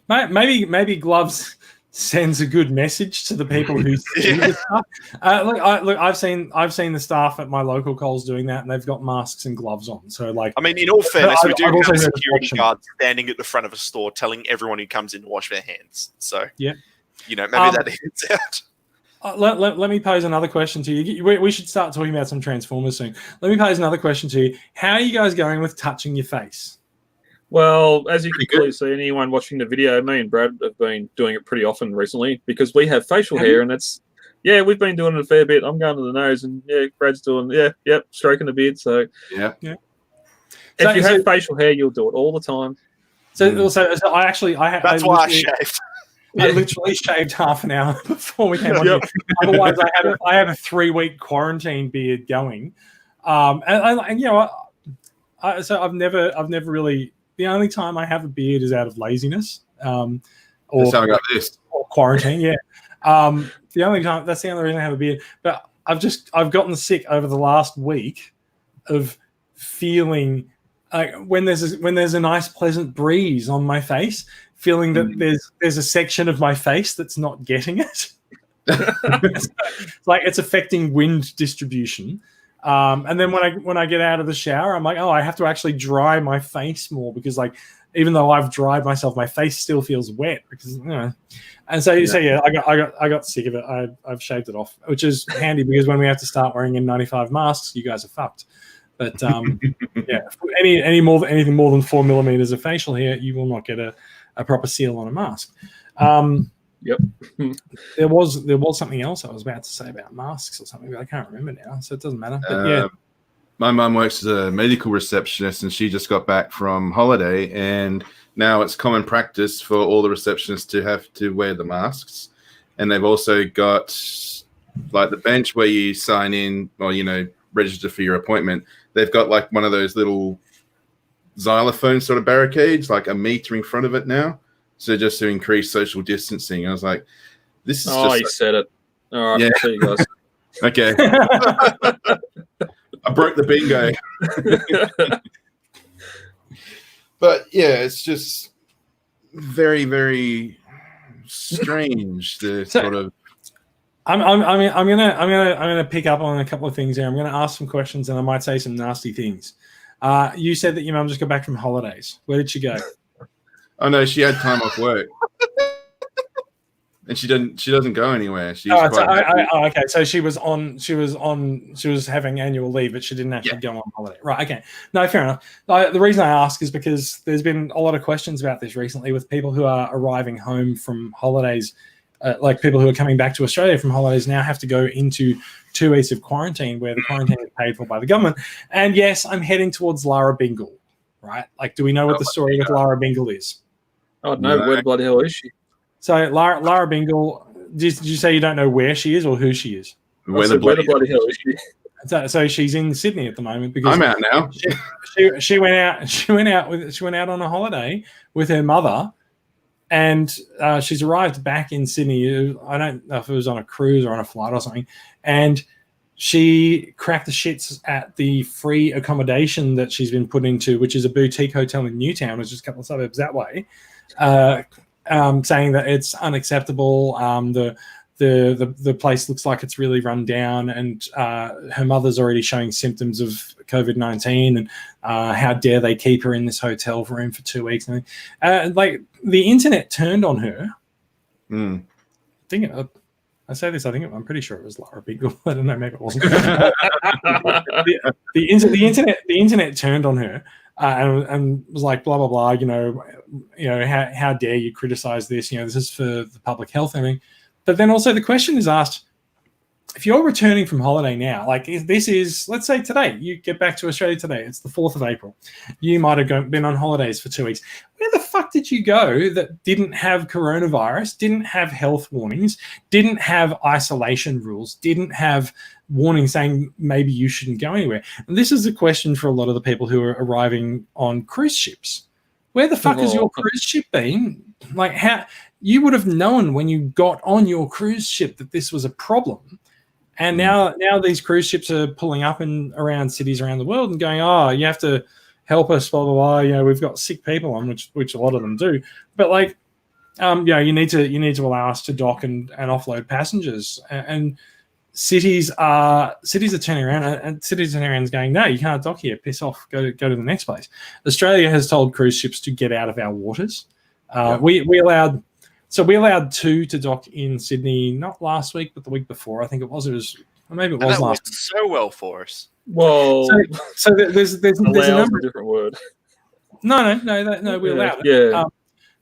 Maybe gloves sends a good message to the people who see the stuff. Look, I've seen the staff at my local Coles doing that, and they've got masks and gloves on. So, like, I mean, in all fairness, we do have security guards standing at the front of a store telling everyone who comes in to wash their hands. So, you know, maybe that hits out. Let me pose another question to you. We should start talking about some Transformers soon. Let me pose another question to you. How are you guys going with touching your face? Well, as you can clearly see, anyone watching the video, me and Brad have been doing it pretty often recently because we have facial hair, and we've been doing it a fair bit. I'm going to the nose, and Brad's doing, stroking the beard. So, if you have facial hair, you'll do it all the time. So I that's why I shaved. I literally shaved half an hour before we came on here. Otherwise, I have a 3-week quarantine beard going. And you know, so I've never really. The only time I have a beard is out of laziness, or That's how I got this. or quarantine. Yeah, that's the only reason I have a beard. But I've gotten sick over the last week of feeling like when there's a nice pleasant breeze on my face, feeling that there's a section of my face that's not getting it. It's like it's affecting wind distribution. And then when I get out of the shower, I'm like, oh, I have to actually dry my face more because, like, even though I've dried myself, my face still feels wet because, you know. And so yeah, I got sick of it. I've shaved it off, which is handy because when we have to start wearing N95 masks, you guys are fucked. But yeah, anything more than 4 millimeters of facial hair, you will not get a proper seal on a mask. Yep. There was something else I was about to say about masks or something, but I can't remember now, so it doesn't matter. But yeah. My mum works as a medical receptionist, and she just got back from holiday, and now it's common practice for all the receptionists to have to wear the masks. And they've also got, like, the bench where you sign in or, you know, register for your appointment. They've got, like, one of those little xylophone sort of barricades, like a meter in front of it now. So just to increase social distancing. I was like, this is just... Oh, you said it. All right, yeah. See you guys. Okay. I broke the bingo. But yeah, it's just very, very strange. Sort of. I'm gonna pick up on a couple of things here. I'm gonna ask some questions and I might say some nasty things. You said that your mum just got back from holidays. Where did she go? Oh no, she had time off work. And she doesn't go anywhere. Okay. So she was having annual leave, but she didn't actually go on holiday. Right. Okay. No, fair enough. The reason I ask is because there's been a lot of questions about this recently with people who are arriving home from holidays, like people who are coming back to Australia from holidays now have to go into 2 weeks of quarantine where the quarantine is paid for by the government. And yes, I'm heading towards Lara Bingle, right? Like, do we know what the story with Lara Bingle is? Oh, no. Where the bloody hell is she? So Lara Bingle, did you say you don't know where she is or who she is? Where the bloody hell is she? So she's in Sydney at the moment because I'm out now. She went out on a holiday with her mother, and she's arrived back in Sydney. I don't know if it was on a cruise or on a flight or something, and she cracked the shits at the free accommodation that she's been put into, which is a boutique hotel in Newtown, which is a couple of suburbs that way. Saying that it's unacceptable. The place looks like it's really run down, and her mother's already showing symptoms of COVID-19, and how dare they keep her in this hotel room for 2 weeks? Like the internet turned on her. I think I'm pretty sure it was Lara Bingle. I don't know, maybe it wasn't. the internet turned on her. And was like, blah, blah, blah, you know, how dare you criticize this? You know, this is for the public health and everything. But then also the question is asked, if you're returning from holiday now, like if this is, let's say today, you get back to Australia today, it's the 4th of April. You might have been on holidays for 2 weeks. Where the fuck did you go that didn't have coronavirus, didn't have health warnings, didn't have isolation rules, didn't have warning saying maybe you shouldn't go anywhere? And this is a question for a lot of the people who are arriving on cruise ships. Where the fuck has your cruise ship been? Like, how you would have known when you got on your cruise ship that this was a problem. And now these cruise ships are pulling up in around cities around the world and going, oh, you have to help us, blah, blah, blah. You know, we've got sick people on, which a lot of them do. But like, you need to allow us to dock and offload passengers. And cities are turning around, and cities are turning around and going, no, you can't dock here. Piss off. Go to the next place. Australia has told cruise ships to get out of our waters. We allowed 2 to dock in Sydney, not last week, but the week before. I think it was last week. So well for us. Well, so there's a number. A different word. No, we allowed it. Yeah.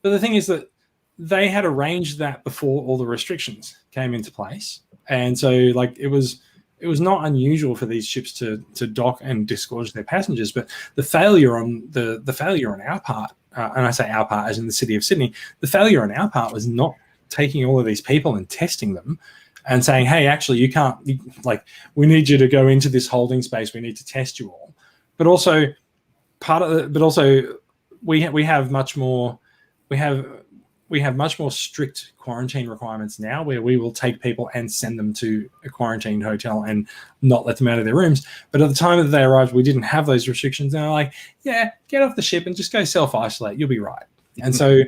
But the thing is that they had arranged that before all the restrictions came into place, and so like it was not unusual for these ships to dock and disgorge their passengers. But the failure on our part, and I say our part as in the city of Sydney, the failure on our part was not taking all of these people and testing them and saying, hey, actually, you can't, we need you to go into this holding space. We need to test you all. But also, we have much more strict quarantine requirements now, where we will take people and send them to a quarantined hotel and not let them out of their rooms. But at the time that they arrived, we didn't have those restrictions. And they're like, yeah, get off the ship and just go self-isolate. You'll be right. And so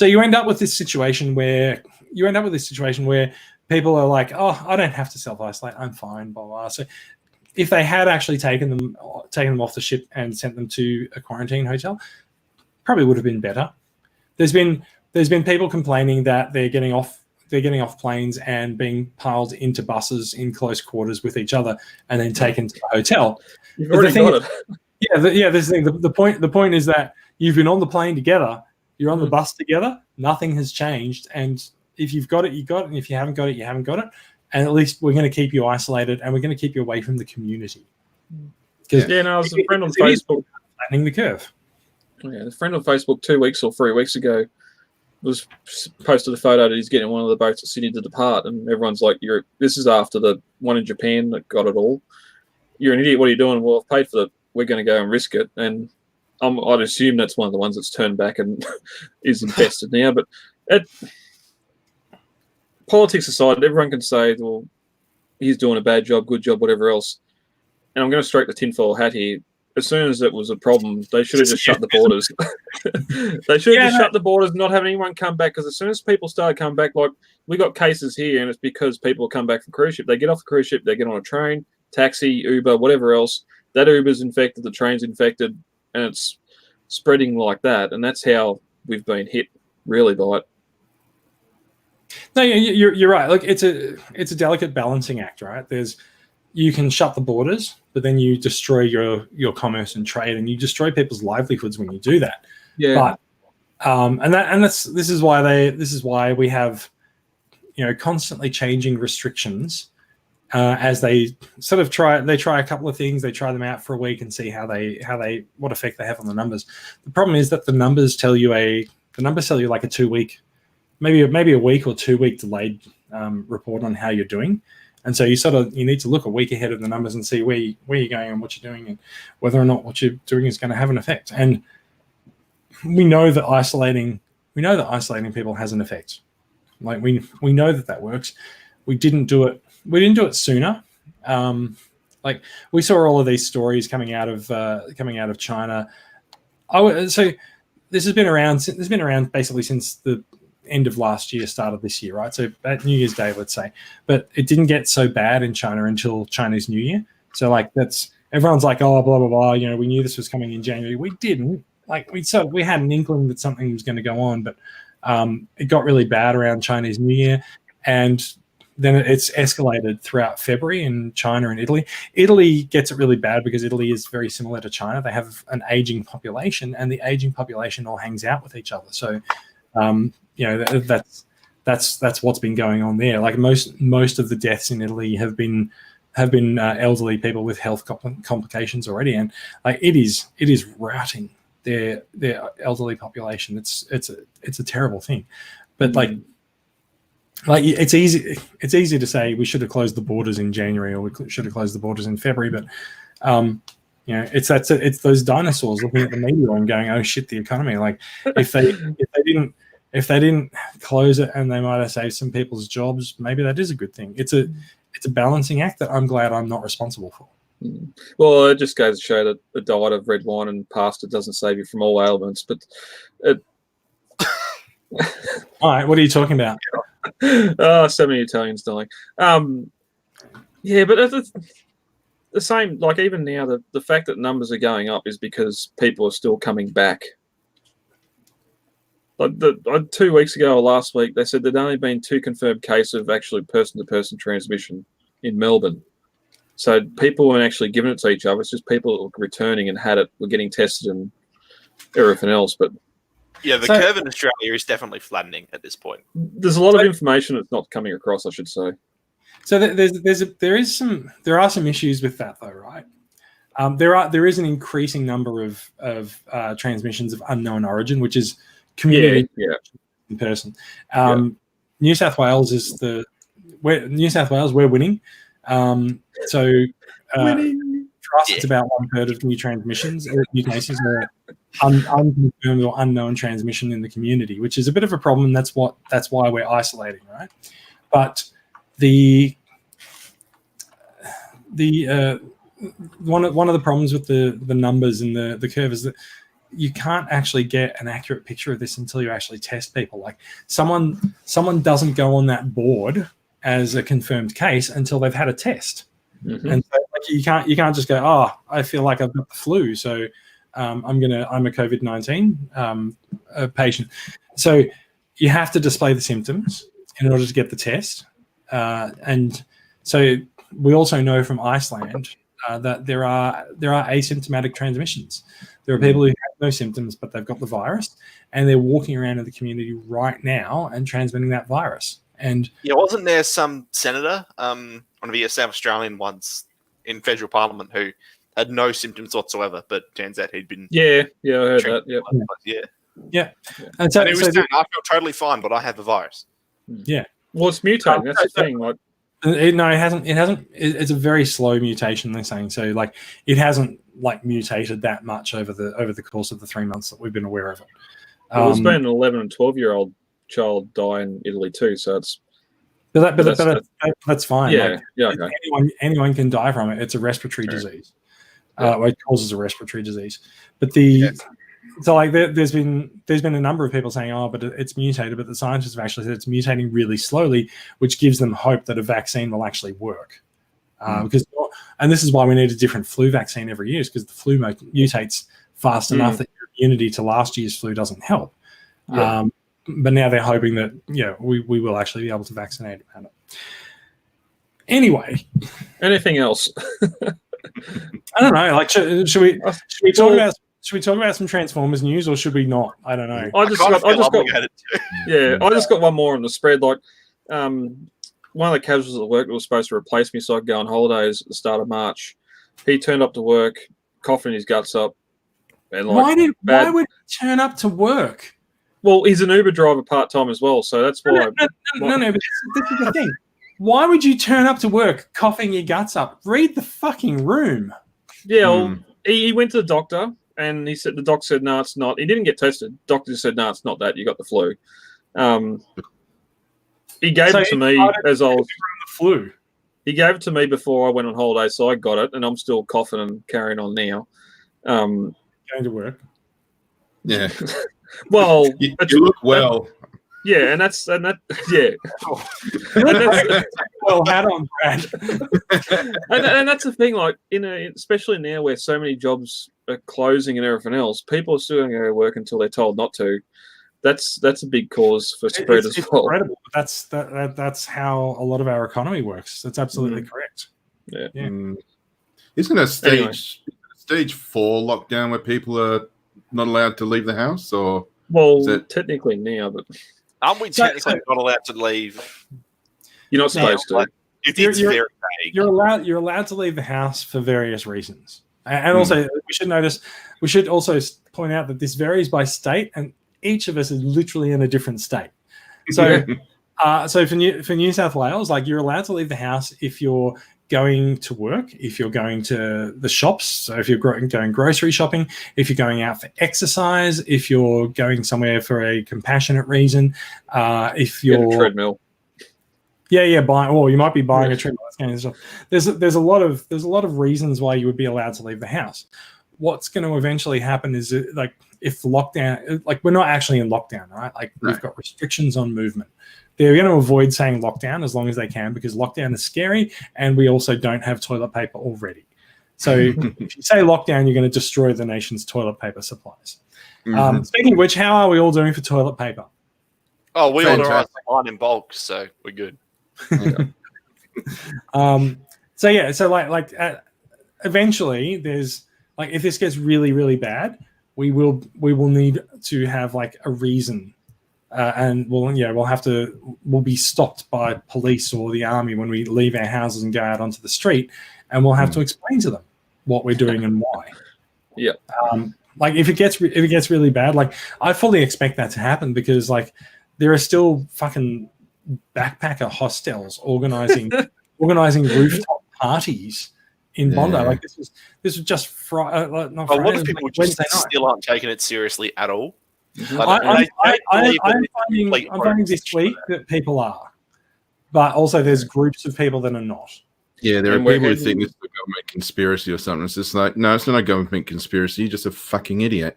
you end up with this situation where people are like, oh, I don't have to self-isolate. I'm fine, blah, blah. So if they had actually taken them off the ship and sent them to a quarantine hotel, probably would have been better. There's been people complaining that they're getting off planes and being piled into buses in close quarters with each other and then taken to the hotel. You've already got it. Yeah. This thing. The point is that you've been on the plane together, you're on the bus together. Nothing has changed, and if you've got it, you got it, and if you haven't got it, you haven't got it. And at least we're going to keep you isolated, and we're going to keep you away from the community. I was a friend on Facebook. Flattening the curve. Yeah, a friend on Facebook 2 weeks or 3 weeks ago was posted a photo that he's getting one of the boats at Sydney to depart, and everyone's like, this is after the one in Japan that got it all. You're an idiot. What are you doing? Well, I've paid for we're going to go and risk it. And I'd assume that's one of the ones that's turned back and is invested now. But politics aside, everyone can say, well, he's doing a bad job, good job, whatever else. And I'm going to stroke the tinfoil hat here. As soon as it was a problem, they should have just shut the borders. They should have shut the borders, not have anyone come back. Because as soon as people started coming back, like we got cases here, and it's because people come back from cruise ship. They get off the cruise ship, they get on a train, taxi, Uber, whatever else. That Uber's infected, the train's infected, and it's spreading like that. And that's how we've been hit, really, by it. No, you're right. Look, it's a delicate balancing act, right? You can shut the borders, but then you destroy your commerce and trade, and you destroy people's livelihoods when you do that. Yeah. But this is why we have, constantly changing restrictions as they sort of try a couple of things. They try them out for a week and see what effect they have on the numbers. The problem is that the numbers tell you like a 2 week, maybe a week or 2 week delayed report on how you're doing. And so you need to look a week ahead of the numbers and see where you're going and what you're doing, and whether or not what you're doing is going to have an effect. And we know that isolating people has an effect. Like we know that works. We didn't do it sooner. Like we saw all of these stories coming out of China. So this has been around basically since the end of last year, start of this year, right? So at New Year's Day, let's say, but it didn't get so bad in China until Chinese New Year. So like everyone's like, oh, blah blah blah. We knew this was coming in January. We didn't. Like we had an inkling that something was going to go on, but it got really bad around Chinese New Year, and then it's escalated throughout February in China and Italy. Italy gets it really bad because Italy is very similar to China. They have an aging population, and the aging population all hangs out with each other. So that's what's been going on there. Like most of the deaths in Italy have been elderly people with health complications already, and like it is routing their elderly population. It's a terrible thing, but like it's easy to say we should have closed the borders in January, or we should have closed the borders in February, but it's those dinosaurs looking at the media and going, oh shit, the economy. Like if they didn't close it and they might have saved some people's jobs, maybe that is a good thing. It's a balancing act that I'm glad I'm not responsible for. Well, it just goes to show that a diet of red wine and pasta doesn't save you from all ailments. But all right, what are you talking about? So many Italians dying. Yeah, but it's the same. Like even now, the fact that numbers are going up is because people are still coming back. Like 2 weeks ago or last week, they said there'd only been 2 confirmed cases of actually person-to-person transmission in Melbourne. So people weren't actually giving it to each other. It's just people returning and had it, were getting tested and everything else. But yeah, the curve in Australia is definitely flattening at this point. There's a lot of information that's not coming across, I should say. So there are some issues with that, though, right? There is an increasing number of transmissions of unknown origin, which is community in person. New South Wales we're winning. So for us, it's about 1/3 of new transmissions. New cases are unconfirmed or unknown transmission in the community, which is a bit of a problem. That's why we're isolating, right? But one of the problems with the numbers in the curve is that you can't actually get an accurate picture of this until you actually test people. Like someone doesn't go on that board as a confirmed case until they've had a test. Mm-hmm. And so you can't just go, oh, I feel like I've got the flu, so I'm a COVID-19 patient. So you have to display the symptoms in order to get the test. And so we also know from Iceland that there are asymptomatic transmissions. There are people who have no symptoms, but they've got the virus, and they're walking around in the community right now and transmitting that virus. And wasn't there some senator, one of the South Australian ones in federal parliament, who had no symptoms whatsoever, but turns out he'd been I heard that. Yeah. And so he was saying, I feel totally fine, but I have the virus. Yeah. Well, it's mutating. That's the thing. Like, no, it hasn't. It's a very slow mutation. They're saying so. Like, it hasn't mutated that much over the course of the 3 months that we've been aware of it. There's been an 11 and 12-year-old child die in Italy too, so it's. But that's fine. Yeah, okay. Anyone can die from it. It's a respiratory disease. It causes a respiratory disease. But there's been a number of people saying, oh, but it's mutated. But the scientists have actually said it's mutating really slowly, which gives them hope that a vaccine will actually work. And this is why we need a different flu vaccine every year, because the flu mutates fast enough that your immunity to last year's flu doesn't help. Yeah. But now they're hoping that we will actually be able to vaccinate about it. Anyway, anything else? I don't know. Like, should we talk about some Transformers news, or should we not? I don't know. I just got one more on the spread. Like, one of the casuals at work that was supposed to replace me so I could go on holidays at the start of March, he turned up to work, coughing his guts up. And why would he turn up to work? Well, he's an Uber driver part-time as well, so that's why. No, but this is the thing. Why would you turn up to work coughing your guts up? Read the fucking room. Yeah, well, he went to the doctor, and the doctor said, no, it's not. He didn't get tested. Doctor just said, no, it's not that. You got the flu. He gave it to me as I was... The flu. He gave it to me before I went on holiday, so I got it, and I'm still coughing and carrying on now. Going to work. Yeah. Well, you look well. Yeah, and that's. Well, hat on, Brad. and that's the thing. Like, especially now where so many jobs are closing and everything else, people are still going to go to work until they're told not to. That's a big cause for spread as well. Incredible. That's how a lot of our economy works. That's absolutely correct. Yeah. Isn't a stage 4 lockdown where people are not allowed to leave the house, or technically now, but aren't we technically not allowed to leave? You're not supposed to. It's very vague. You're allowed to leave the house for various reasons, and also we should also point out that this varies by state, and each of us is literally in a different state. So, so for New South Wales, like, you're allowed to leave the house if you're going to work, if you're going to the shops, so if you're going grocery shopping, if you're going out for exercise, if you're going somewhere for a compassionate reason, if you're a treadmill. Yeah, you might be buying a treadmill. There's a lot of reasons why you would be allowed to leave the house. What's going to eventually happen is that, if lockdown, we're not actually in lockdown, right? We've got restrictions on movement. They're going to avoid saying lockdown as long as they can, because lockdown is scary, and we also don't have toilet paper already. So if you say lockdown, you're going to destroy the nation's toilet paper supplies. Speaking of which, how are we all doing for toilet paper? Oh, we order online in bulk, so we're good. Eventually, there's if this gets really, really bad, we will need to have a reason. And we'll be stopped by police or the army when we leave our houses and go out onto the street, and we'll have to explain to them what we're doing and why. Yeah. If it gets really bad, I fully expect that to happen, because there are still fucking backpacker hostels organizing rooftop parties in Bondi. Like this was just not A lot Friday, of people like just Wednesday night. still aren't taking it seriously at all. I'm finding this week that people are, but also there's groups of people that are not. Yeah, there And are we're people who heading- think this is a government conspiracy or something. It's just like, no, it's not a government conspiracy. You're just a fucking idiot.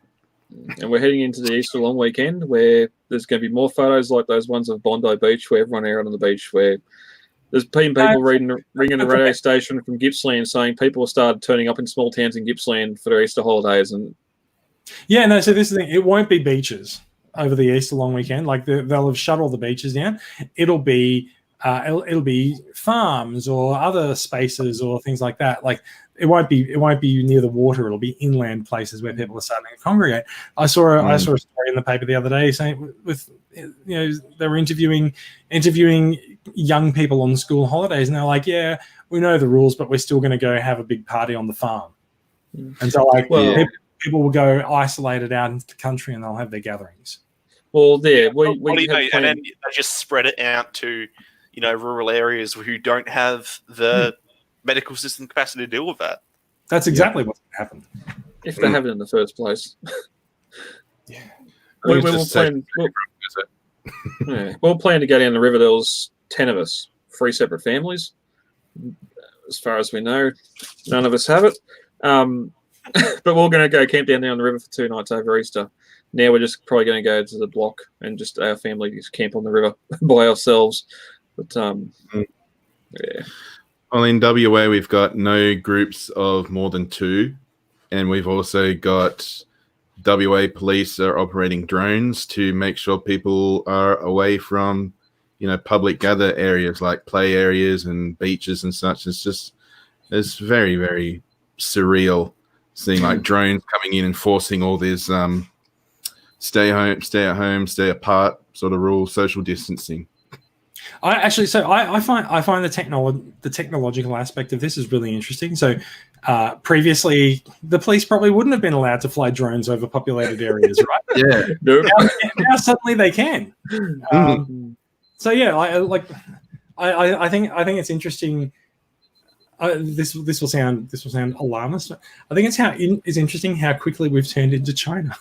And we're heading into the Easter long weekend where there's going to be more photos like those ones of Bondi Beach where everyone out on the beach where there's been people ringing the radio station from Gippsland saying people have started turning up in small towns in Gippsland for their Easter holidays. And Yeah, no, so this is the thing. It won't be beaches over the Easter long weekend. Like they'll have shut all the beaches down. It'll be farms or other spaces or things like that. Like it won't be near the water. It'll be inland places where people are starting to congregate. I saw a story in the paper the other day saying they were interviewing young people on school holidays, and they're like, yeah, we know the rules, but we're still going to go have a big party on the farm. And so people will go isolated out into the country and they'll have their gatherings. well, there And then they just spread it out to rural areas who don't have the medical system capacity to deal with that. That's exactly what's happened. if they have it in the first place. Yeah. We'll plan to go down the river. There was 10 of us, 3 separate families. As far as we know, none of us have it. But we're going to go camp down there on the river for 2 nights over Easter. Now we're just probably going to go to the block and just our family just camp on the river by ourselves. But yeah. Well, in WA, we've got no groups of more than 2, and we've also got WA police are operating drones to make sure people are away from, public gather areas like play areas and beaches and such. It's very, very surreal seeing like drones coming in and forcing all these stay at home, stay apart sort of rules, social distancing. I find the technological aspect of this is really interesting. So previously, the police probably wouldn't have been allowed to fly drones over populated areas, right? Yeah. Now suddenly they can. So yeah, I think it's interesting. This will sound alarmist. But I think it's interesting how quickly we've turned into China.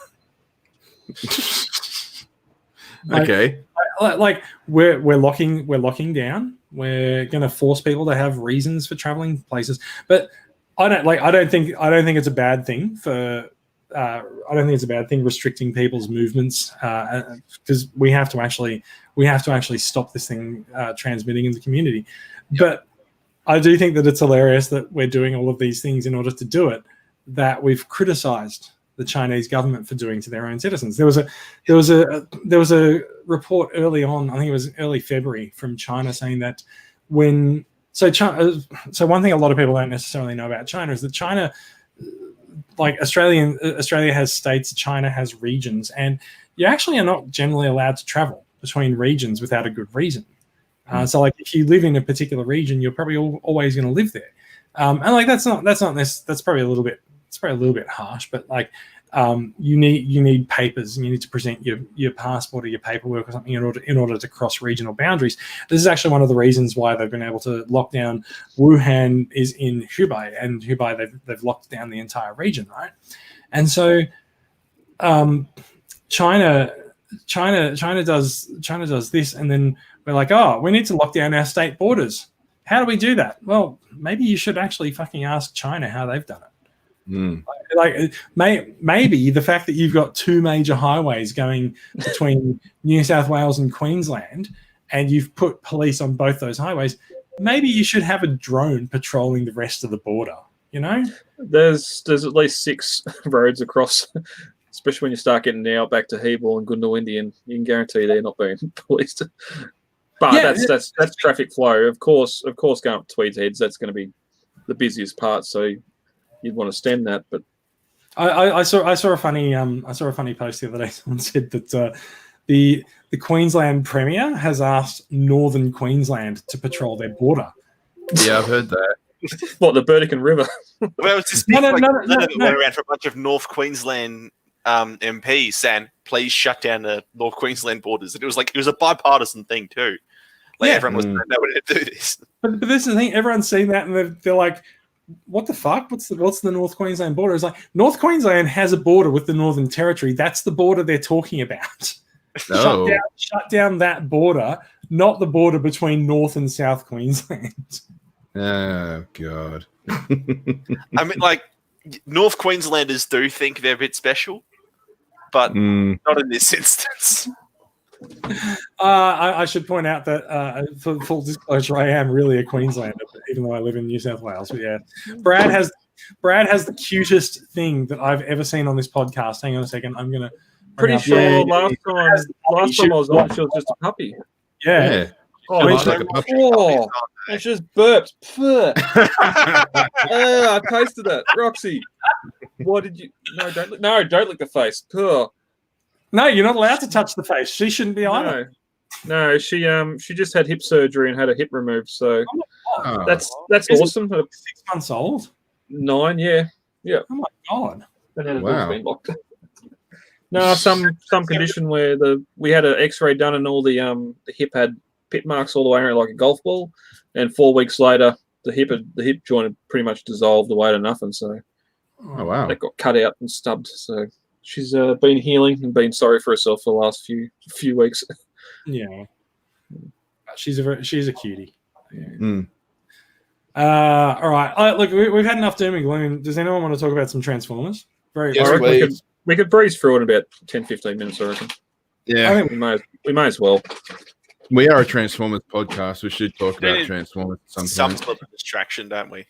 Okay. Like we're locking down. We're going to force people to have reasons for traveling places. But I don't think it's a bad thing restricting people's movements because we have to actually stop this thing transmitting in the community. But I do think that it's hilarious that we're doing all of these things in order to do it, that we've criticized the Chinese government for doing to their own citizens. There was a report early on, I think it was early February, from China saying that one thing a lot of people don't necessarily know about China is that China, like Australia has states, China has regions, and you actually are not generally allowed to travel between regions without a good reason. So like if you live in a particular region, you're probably always going to live there. And like that's probably a little bit harsh, but like you need papers, and you need to present your passport or your paperwork or something in order to cross regional boundaries. This is actually one of the reasons why they've been able to lock down. Wuhan is in Hubei, and Hubei they've locked down the entire region, right? And so China does this, and then we're like, oh, we need to lock down our state borders. How do we do that? Well, maybe you should actually fucking ask China how they've done it. Maybe the fact that you've got 2 major highways going between New South Wales and Queensland, and you've put police on both those highways, maybe you should have a drone patrolling the rest of the border. There's at least 6 roads across, especially when you start getting now back to Hebel and Goondiwindi, and you can guarantee they're not being policed. But yeah, that's traffic flow. Of course, going up Tweeds Heads, that's going to be the busiest part. So you'd want to stem that. But I saw a funny post the other day. Someone said that the Queensland Premier has asked Northern Queensland to patrol their border. Yeah, I've heard that. What, the Burdekin River? Well, it's just went around for a bunch of North Queensland MPs saying, please shut down the North Queensland borders. And it was a bipartisan thing too. Like Yeah. everyone was nowhere to do this. But this is the thing. Everyone's seen that, and they're like, "What the fuck? What's the North Queensland border?" It's like North Queensland has a border with the Northern Territory. That's the border they're talking about. Oh. Shut down that border, not the border between North and South Queensland. Oh God. I mean, like North Queenslanders do think they're a bit special, but not in this instance. I should point out that for full disclosure, I am really a Queenslander, even though I live in New South Wales. But yeah, Brad has the cutest thing that I've ever seen on this podcast. Hang on a second, I'm gonna. Pretty sure last time I was on, she was just a puppy. Yeah. Oh, Looks like a puppy. I just burped. I tasted that. Roxy, what did you? No, don't lick the face. Ugh. No, you're not allowed to touch the face. She shouldn't be either. No, she just had hip surgery and had a hip removed. So Oh. that's awesome. 6 months old. 9, yeah. Oh my god. Wow. Been locked. No, some condition where we had an X-ray done and all the hip had pit marks all the way around like a golf ball, and 4 weeks later the hip joint had pretty much dissolved away to nothing. So Oh wow. that got cut out and stubbed. So she's been healing and been sorry for herself for the last few weeks. Yeah. She's a cutie. Mm. All right. Look, we've had enough doom and gloom. Does anyone want to talk about some Transformers? Yes, I reckon please. we could breeze through it in about 10-15 minutes, I reckon. Yeah. I think We may as well. We are a Transformers podcast. We should talk about need Transformers at some Some point. sort of distraction, don't we?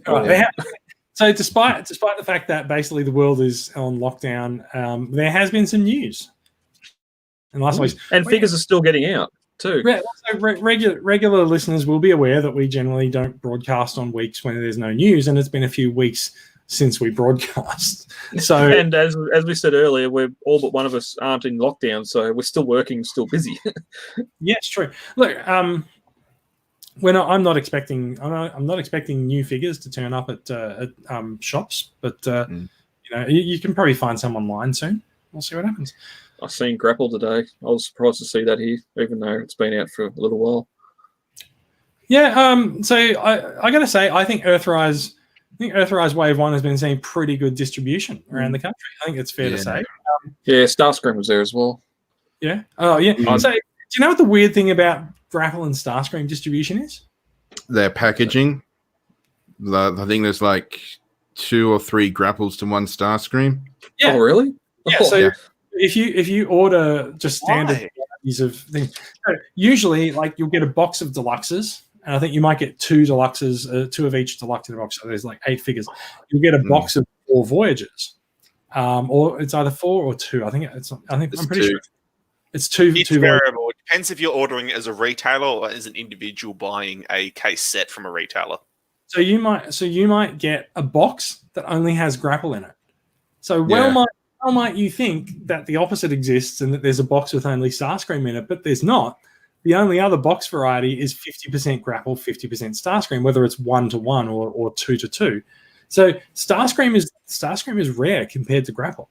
all right, so despite the fact that basically the world is on lockdown, there has been some news. And last week, And figures are still getting out too. regular listeners will be aware that we generally don't broadcast on weeks when there's no news, and it's been a few weeks since we broadcast. So, And as we said earlier, we're all but one of us aren't in lockdown, so we're still working, still busy. yeah, it's true. Look, I'm not expecting new figures to turn up at shops, but you can probably find some online soon. We'll see what happens. I've seen Grapple today. I was surprised to see that here, even though it's been out for a little while. Yeah. So I got to say, I think Earthrise Wave 1 has been seeing pretty good distribution around the country. I think it's fair to say. Yeah, Starscream was there as well. Yeah. Oh, yeah. So do you know what the weird thing about Grapple and Starscream distribution is? Their packaging. I think there's like 2 or 3 grapples to 1 Starscream. Yeah. Oh, really? Yeah. Oh, So yeah. if you order just standard Why? varieties of things, usually like you'll get a box of deluxes. And I think you might get 2 deluxes, 2 of each deluxe in a box. So there's like 8 figures. You'll get a box of 4 Voyagers, or it's either 4 or 2. I'm pretty 2. sure it's 2. It's 2 variable. It depends if you're ordering it as a retailer or as an individual buying a case set from a retailer. So you might get a box that only has Grapple in it. So how might you think that the opposite exists and that there's a box with only Starscream in it, but there's not. The only other box variety is 50% Grapple, 50% Starscream, whether it's 1-to-1 or 2-to-2. So Starscream is rare compared to Grapple.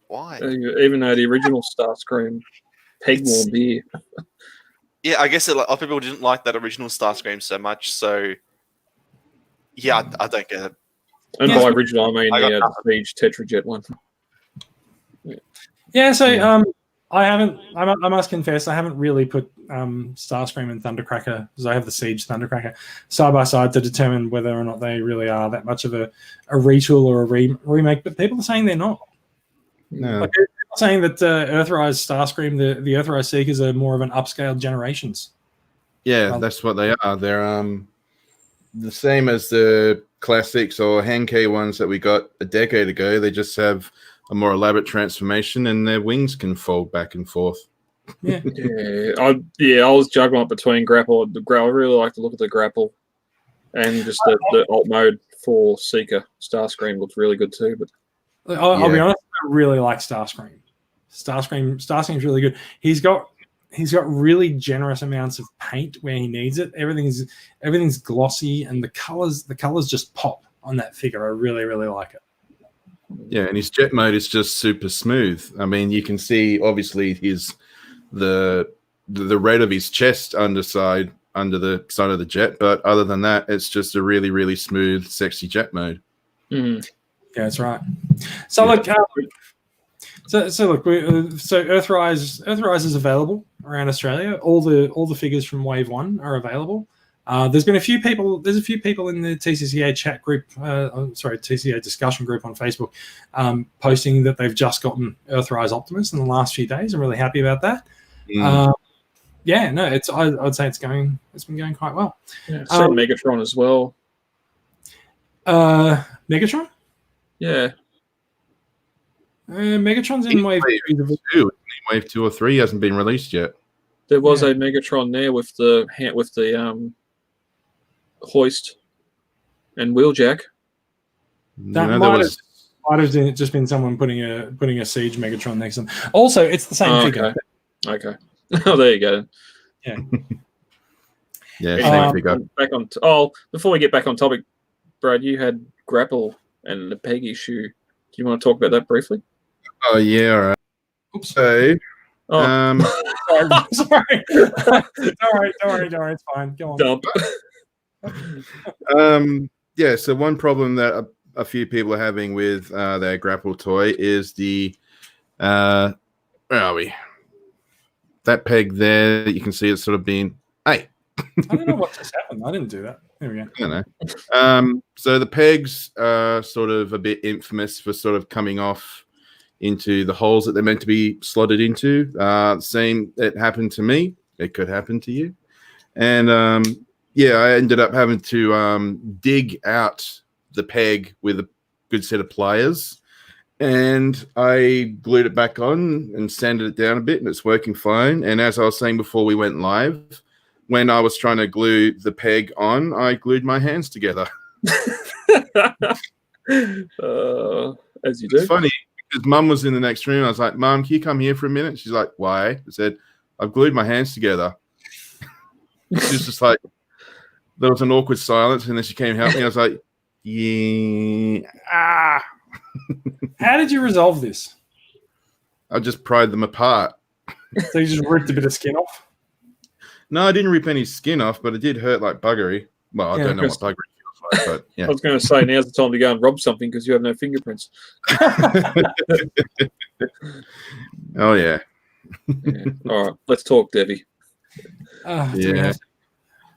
Why? Even though the original Starscream peg warm beer. Yeah, I guess a lot of people didn't like that original Starscream so much. So, yeah, I don't get it. And Yeah. by original, I mean I got the Siege Tetrajet one. Yeah, so I must confess, I haven't really put Starscream and Thundercracker, because I have the Siege Thundercracker, side by side to determine whether or not they really are that much of a retool or a remake. But people are saying they're not. No. Like, they're saying that Earthrise Starscream, the Earthrise Seekers, are more of an upscaled generations. Yeah, that's what they are. They're the same as the classics or Hankei ones that we got a decade ago. They just have a more elaborate transformation, and their wings can fold back and forth. Yeah. I was juggling up between Grapple and the Grapple. I really like to look at the Grapple, and just the alt mode for Seeker. Starscream looks really good too. But I'll be honest, I really like Starscream. Starscream's really good. He's got really generous amounts of paint where he needs it. Everything's glossy, and the colors just pop on that figure. I really, really like it. Yeah, and his jet mode is just super smooth. I mean, you can see obviously his the red of his chest under the side of the jet. But other than that, it's just a really, really smooth, sexy jet mode. Yeah, that's right. So look, so look, so Earthrise is available around Australia. All the figures from Wave 1 are available. There's a few people in the TCCA chat group, TCCA discussion group on Facebook, posting that they've just gotten Earthrise Optimus in the last few days. I'm really happy about that. Yeah, no, I'd say it's been going quite well. Yeah, so Megatron as well. Megatron? Yeah. Megatron's in Wave 2. Wave 2 or 3 hasn't been released yet. There was a Megatron there with the hoist and wheeljack. That might have just been someone putting a Siege Megatron next to them. Also, it's the same figure. Okay. Oh, there you go. Yeah. Yeah, same figure. Before we get back on topic, Brad, you had Grapple and the Peg issue. Do you want to talk about that briefly? Oh yeah, all right. Oops. So, sorry. Don't worry. It's fine. Go on. Dump. Yeah. So one problem that a few people are having with their Grapple toy is the where are we? That peg there that you can see it's sort of been. Hey. I don't know what just happened. I didn't do that. There we go. I don't know. So the pegs are sort of a bit infamous for sort of coming off into the holes that they're meant to be slotted into. Same, it happened to me. It could happen to you. And I ended up having to dig out the peg with a good set of pliers. And I glued it back on and sanded it down a bit, and it's working fine. And as I was saying before we went live, when I was trying to glue the peg on, I glued my hands together. As you do. It's funny because Mum was in the next room. I was like, Mum, can you come here for a minute? She's like, why? I said, I've glued my hands together. She was just like, there was an awkward silence, and then she came and helped me. I was like, yeah. How did you resolve this? I just pried them apart. So you just ripped a bit of skin off? No, I didn't rip any skin off, but it did hurt like buggery. Well, I don't know what buggery feels like, but yeah. I was going to say, now's the time to go and rob something because you have no fingerprints. Oh, yeah. All right, let's talk, Debbie. Yeah.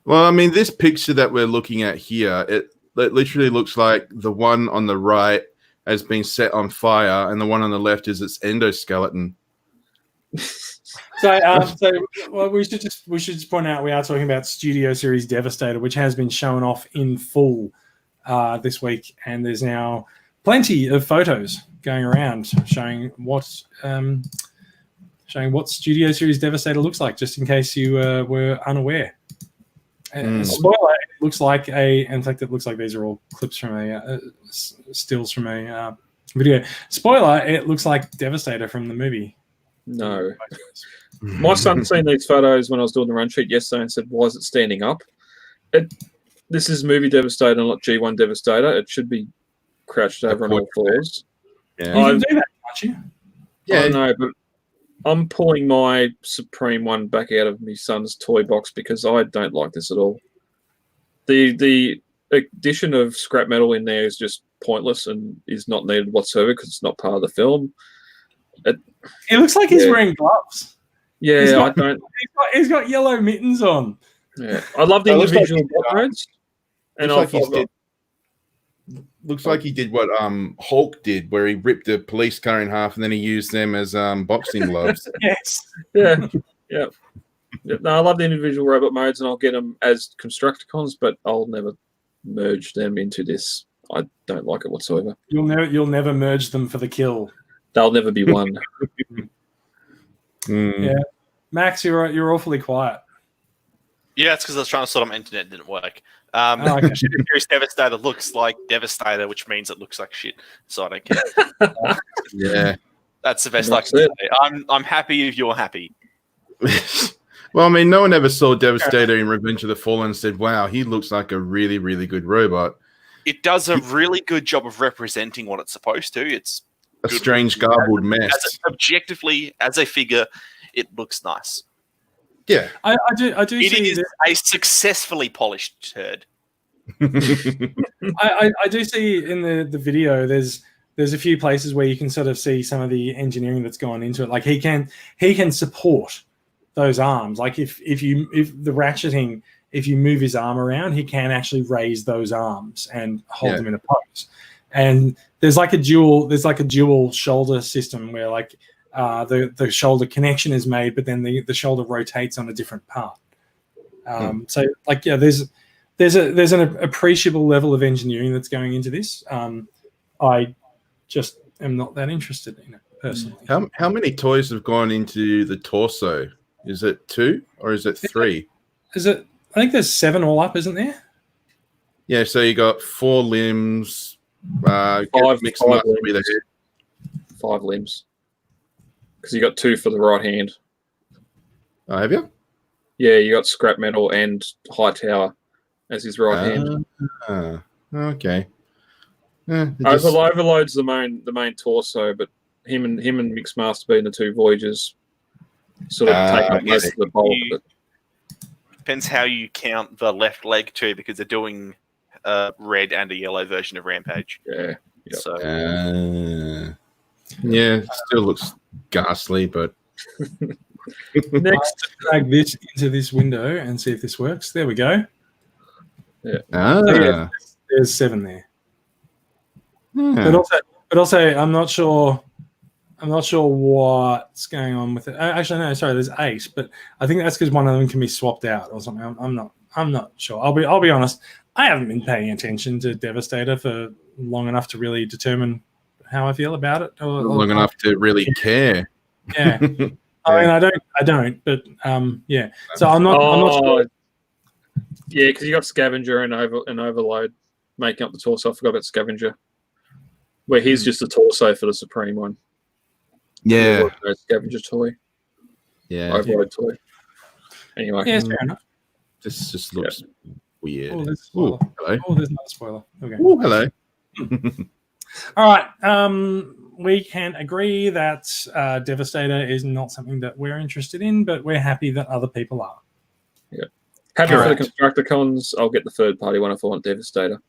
Well, I mean, this picture that we're looking at here, it literally looks like the one on the right has been set on fire, and the one on the left is its endoskeleton. So we should just point out we are talking about Studio Series Devastator, which has been shown off in full this week, and there's now plenty of photos going around showing what Studio Series Devastator looks like, just in case you were unaware. Spoiler: it looks like in fact, it looks like these are all clips from stills from a video. Spoiler: it looks like Devastator from the movie. No. My son seen these photos when I was doing the run sheet yesterday and said, why is it standing up? This is movie Devastator, not G1 Devastator. It should be crouched over on all fours. Yeah. You can do that, can't you? Yeah. I know, but I'm pulling my Supreme one back out of my son's toy box because I don't like this at all. The addition of scrap metal in there is just pointless and is not needed whatsoever because it's not part of the film. It looks like he's wearing gloves. Yeah, he's got yellow mittens on. Yeah, I love the individual modes. And looks like he did what Hulk did, where he ripped a police car in half and then he used them as boxing gloves. Yes. Yeah. No, I love the individual robot modes, and I'll get them as Constructicons, but I'll never merge them into this. I don't like it whatsoever. You'll never merge them for the kill. They'll never be one. Yeah, Max, you're awfully quiet. Yeah, it's because I was trying to sort of my internet didn't work. Okay. Series Devastator looks like Devastator, which means it looks like shit. So I don't care. Yeah, that's the best I can say. I'm happy if you're happy. Well, I mean, no one ever saw Devastator in Revenge of the Fallen and said, "Wow, he looks like a really, really good robot." It does a really good job of representing what it's supposed to. It's a strange, garbled mess. Objectively, as a figure, it looks nice. Yeah. I do It see is that, a successfully polished turd. I do see in the video there's a few places where you can sort of see some of the engineering that's gone into it. Like he can support those arms. Like if the ratcheting, if you move his arm around, he can actually raise those arms and hold them in a pose. And there's like a dual shoulder system where like the shoulder connection is made, but then the shoulder rotates on a different part. So like there's an appreciable level of engineering that's going into this. I just am not that interested in it personally. How many toys have gone into the torso? Is it 2 or is it 3? Is it? I think there's 7 all up, isn't there? Yeah, so you got 4 limbs. 5 mixed up with the head. 5 limbs. Because you got 2 for the right hand. Oh, have you? Yeah, you got scrap metal and Hightower as his right hand. Okay. Overload's the main torso, but him and Mixmaster being the 2 Voyagers sort of take up most of the bulk of it. Depends how you count the left leg too, because they're doing a red and a yellow version of Rampage. Yeah. Yep. So yeah, still looks ghastly, but Next, drag this into this window and see if this works. There we go. Yeah. There's 7 there. But also, I'm not sure what's going on with it. Actually, no, sorry, there's 8, but I think that's because one of them can be swapped out or something. I'm not sure. I'll be honest. I haven't been paying attention to Devastator for long enough to really determine how I feel about it. Long enough to really care. Yeah. I mean, I don't, but yeah. So I'm not sure. Yeah, because you got Scavenger and Overload making up the torso. I forgot about Scavenger, where he's just a torso for the Supreme one. Yeah. Scavenger toy. Yeah. Overload toy. Anyway. Yeah, fair enough. This just looks weird. Oh, there's Ooh, hello. Oh, there's another spoiler. Okay. Ooh, hello. All right. We can agree that Devastator is not something that we're interested in, but we're happy that other people are. Yeah. Happy for the Constructicons. I'll get the third-party one if I want Devastator.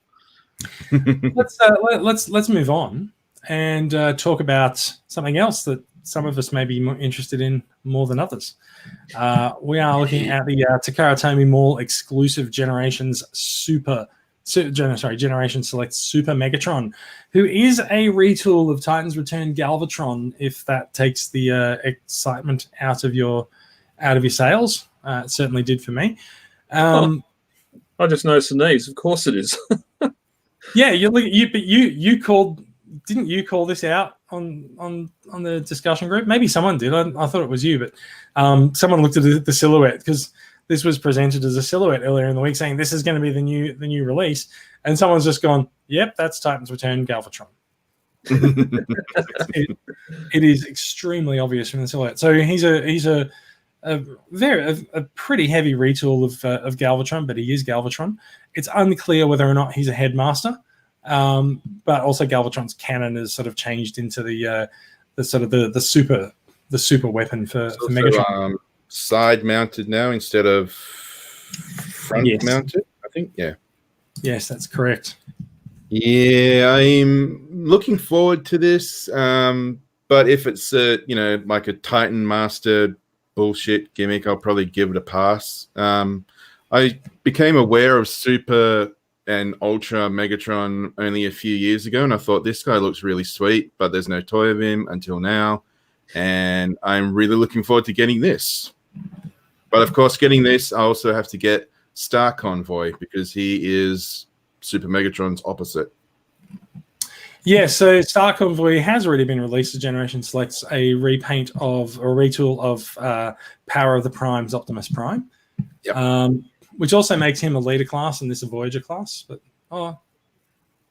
Let's move on and talk about something else that some of us may be more interested in more than others. We are looking at the Takara Tomy Mall exclusive Generation Select Super Megatron, who is a retool of Titan's Return Galvatron. If that takes the excitement out of your sails, it certainly did for me. I just noticed the knees. Of course, it is. Yeah, you called. Didn't you call this out on the discussion group? Maybe someone did. I thought it was you, but someone looked at the silhouette because this was presented as a silhouette earlier in the week, saying this is going to be the new release, and someone's just gone, "Yep, that's Titan's Return Galvatron." It is extremely obvious from the silhouette. So he's a pretty heavy retool of Galvatron, but he is Galvatron. It's unclear whether or not he's a headmaster. But also Galvatron's cannon has sort of changed into the super weapon for Megatron. Side mounted now instead of front mounted, I think. Yeah. Yes, that's correct. Yeah, I'm looking forward to this. But if it's like a Titan Master bullshit gimmick, I'll probably give it a pass. I became aware of Super and Ultra Megatron only a few years ago, and I thought this guy looks really sweet, but there's no toy of him until now, and I'm really looking forward to getting this. But of course, getting this, I also have to get Star Convoy because he is Super Megatron's opposite. Yeah, so Star Convoy has already been released as Generation Selects, a repaint of or retool of Power of the Primes Optimus Prime. Yep. Which also makes him a leader class and this a Voyager class. But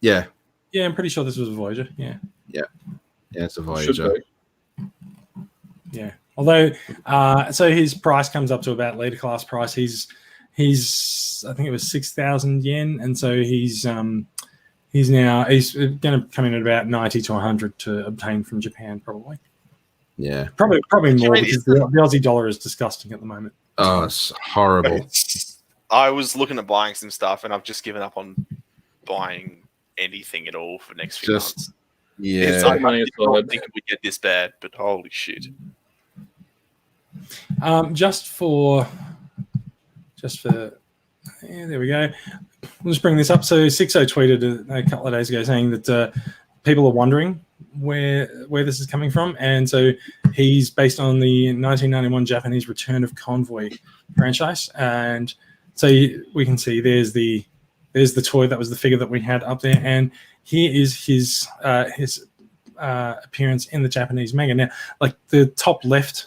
yeah, I'm pretty sure this was a Voyager. Yeah, it's a Voyager. Yeah, although so his price comes up to about leader class price. He's I think it was 6,000 yen, and so he's going to come in at about 90 to 100 to obtain from Japan probably. Yeah. Probably more mean, because the Aussie dollar is disgusting at the moment. Oh, it's horrible. I was looking at buying some stuff, and I've just given up on buying anything at all for the next few months. Yeah. I Money did not aside. think it would get this bad, but holy shit. Just for yeah, there we go. We'll just bring this up. So Sixo tweeted a couple of days ago saying that people are wondering where this is coming from, and so he's based on the 1991 Japanese Return of Convoy franchise, and so we can see there's the toy that was the figure that we had up there, and here is his appearance in the Japanese manga. Now, like the top left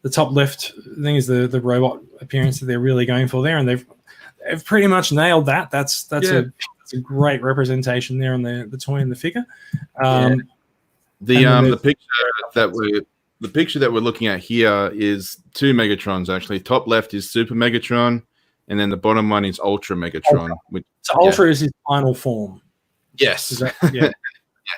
thing is the robot appearance that they're really going for there, and they've pretty much nailed that. That's a great representation there on the toy and the figure. The picture that we're looking at here is two Megatrons actually. Top left is Super Megatron, and then the bottom one is Ultra Megatron. So Ultra is his final form. Yes. Yeah. It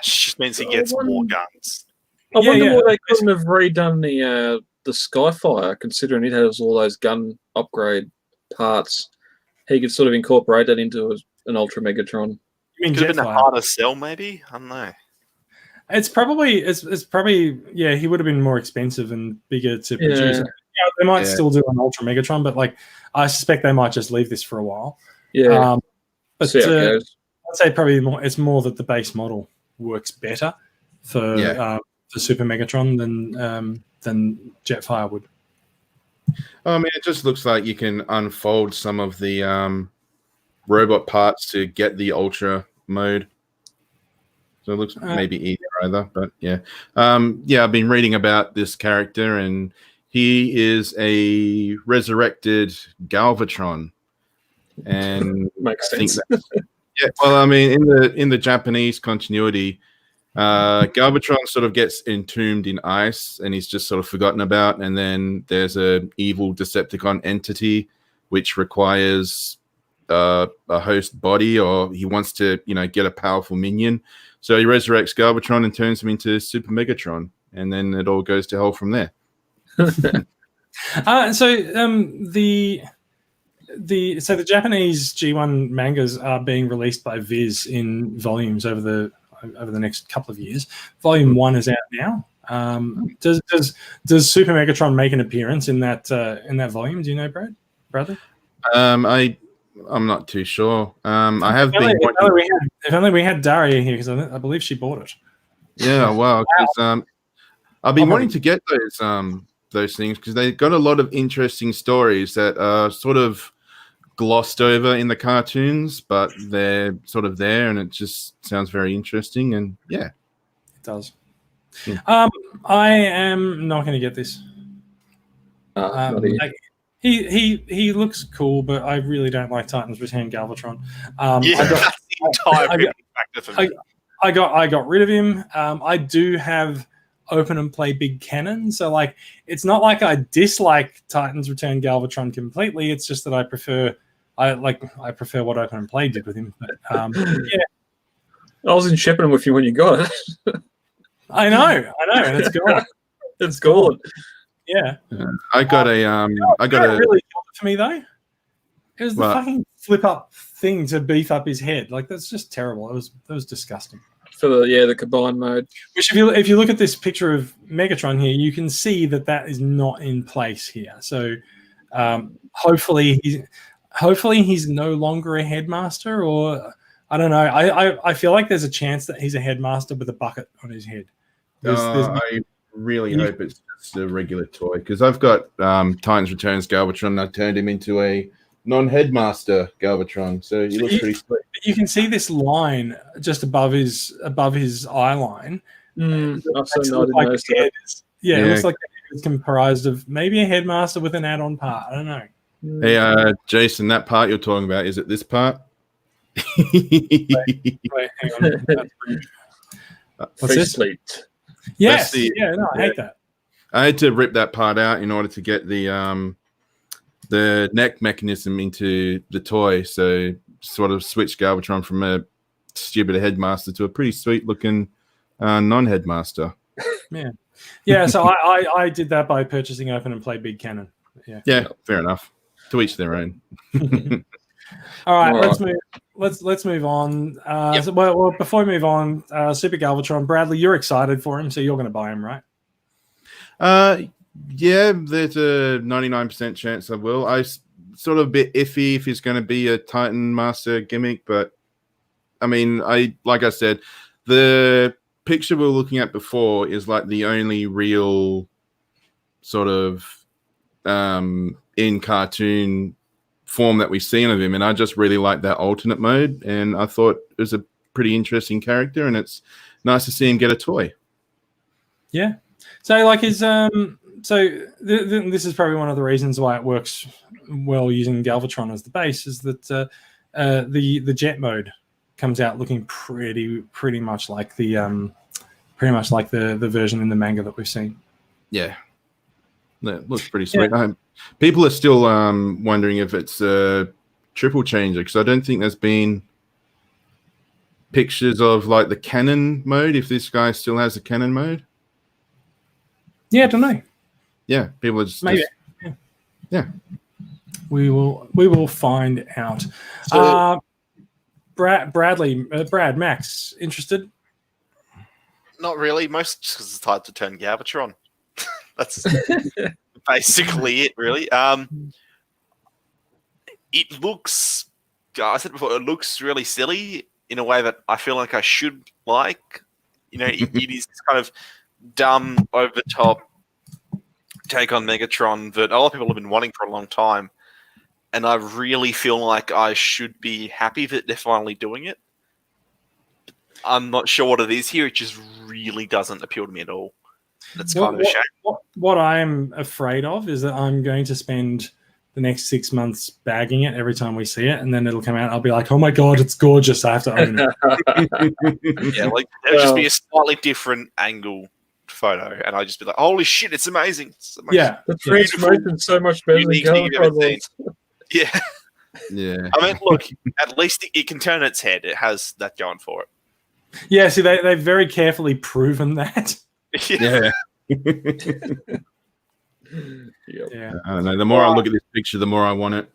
just means he gets more guns. I wonder yeah. why they couldn't have redone the Skyfire, considering it has all those gun upgrade parts. He could sort of incorporate that into an Ultra Megatron. You mean Could have been a Jetfire? harder sell, maybe? I don't know. It's probably he would have been more expensive and bigger to produce. Yeah, they might still do an Ultra Megatron, but like I suspect they might just leave this for a while. Yeah. But See how it goes. I'd say probably it's more that the base model works better for Super Megatron than Jetfire would. I mean, it just looks like you can unfold some of the robot parts to get the Ultra mode. So it looks maybe easier either, but yeah. I've been reading about this character, and he is a resurrected Galvatron. And Makes I think sense. well, I mean, in the Japanese continuity, Galvatron sort of gets entombed in ice, and he's just sort of forgotten about. And then there's an evil Decepticon entity which requires a host body, or he wants to, get a powerful minion. So he resurrects Galvatron and turns him into Super Megatron, and then it all goes to hell from there. The Japanese G1 mangas are being released by Viz in volumes over the next couple of years. Volume 1 is out now. Does Super Megatron make an appearance in that volume? Do you know, Bradley? I'm not too sure. I have been. If only we had Daria here, because I believe she bought it. Yeah, wow. I've been wanting to get those things because they got a lot of interesting stories that are sort of glossed over in the cartoons, but they're sort of there, and it just sounds very interesting. And yeah, it does. Yeah. I am not going to get this. He looks cool, but I really don't like Titans Return Galvatron. That's the entire factor for me. I got rid of him. I do have open and play Big Cannon, so like it's not like I dislike Titans Return Galvatron completely. It's just that I prefer what open and play did with him. But yeah, I was in Shepparton with you when you got it. I know, and it's gone. It's gone. Yeah. I got a really killed it for me though. It was the fucking flip up thing to beef up his head. Like that's just terrible. That was disgusting. For the combined mode. Which if you look at this picture of Megatron here, you can see that is not in place here. So hopefully he's no longer a headmaster, or I don't know. I feel like there's a chance that he's a headmaster with a bucket on his head. I really hope it's just a regular toy, because I've got Titans Returns Galvatron, and I turned him into a non-headmaster Galvatron, so he looks pretty sweet. You can see this line just above his eye line. It looks like it's comprised of maybe a headmaster with an add-on part. I don't know. Hey, Jason, that part you're talking about, is it this part? Wait, hang on. What's this? Plate. Yes. I hate that. I had to rip that part out in order to get the neck mechanism into the toy, so sort of switched Galvatron from a stupid headmaster to a pretty sweet looking non-headmaster. Yeah, Yeah, so I did that by purchasing Open and play Big Cannon. Yeah, fair enough. To each their own. All right, All let's right. move. Let's move on. Well, before we move on, Super Galvatron, Bradley, you're excited for him, so you're going to buy him, right? Yeah, there's a 99% chance I will. Sort of a bit iffy if he's going to be a Titan Master gimmick, but I mean, like I said, the picture we were looking at before is like the only real sort of in cartoon form that we've seen of him, and I just really like that alternate mode, and I thought it was a pretty interesting character, and it's nice to see him get a toy. Yeah. So like his this is probably one of the reasons why it works well using Galvatron as the base is that the jet mode comes out looking pretty much like the version in the manga that we've seen. Yeah, that looks pretty sweet. Yeah. People are still wondering if it's a triple changer because I don't think there's been pictures of like the cannon mode. If this guy still has the cannon mode, yeah, I don't know. Yeah, people are just maybe. Yeah. We will find out. So, Brad, Max, interested? Not really. Most just because it's tied to turn Galvatron. That's basically it, really. It looks. I said before, it looks really silly in a way that I feel like I should like. You know, it is kind of dumb, over the top take on Megatron that a lot of people have been wanting for a long time, and I really feel like I should be happy that they're finally doing it. I'm not sure what it is here. It just really doesn't appeal to me at all. That's kind of a shame. What I'm afraid of is that I'm going to spend the next 6 months bagging it every time we see it, and then it'll come out. I'll be like, "Oh my god, it's gorgeous! I have to own it." Yeah, like there'll just be a slightly different angle photo, and I just be like, "Holy shit, it's amazing!" It's the Yeah, the transformation's so much better than unique thing you've ever seen. Galvatron. Yeah, yeah. I mean, look, at least it can turn its head. It has that going for it. Yeah, see, they've very carefully proven that. Yeah. Yep. Yeah. I don't know. The more I look at this picture, the more I want it.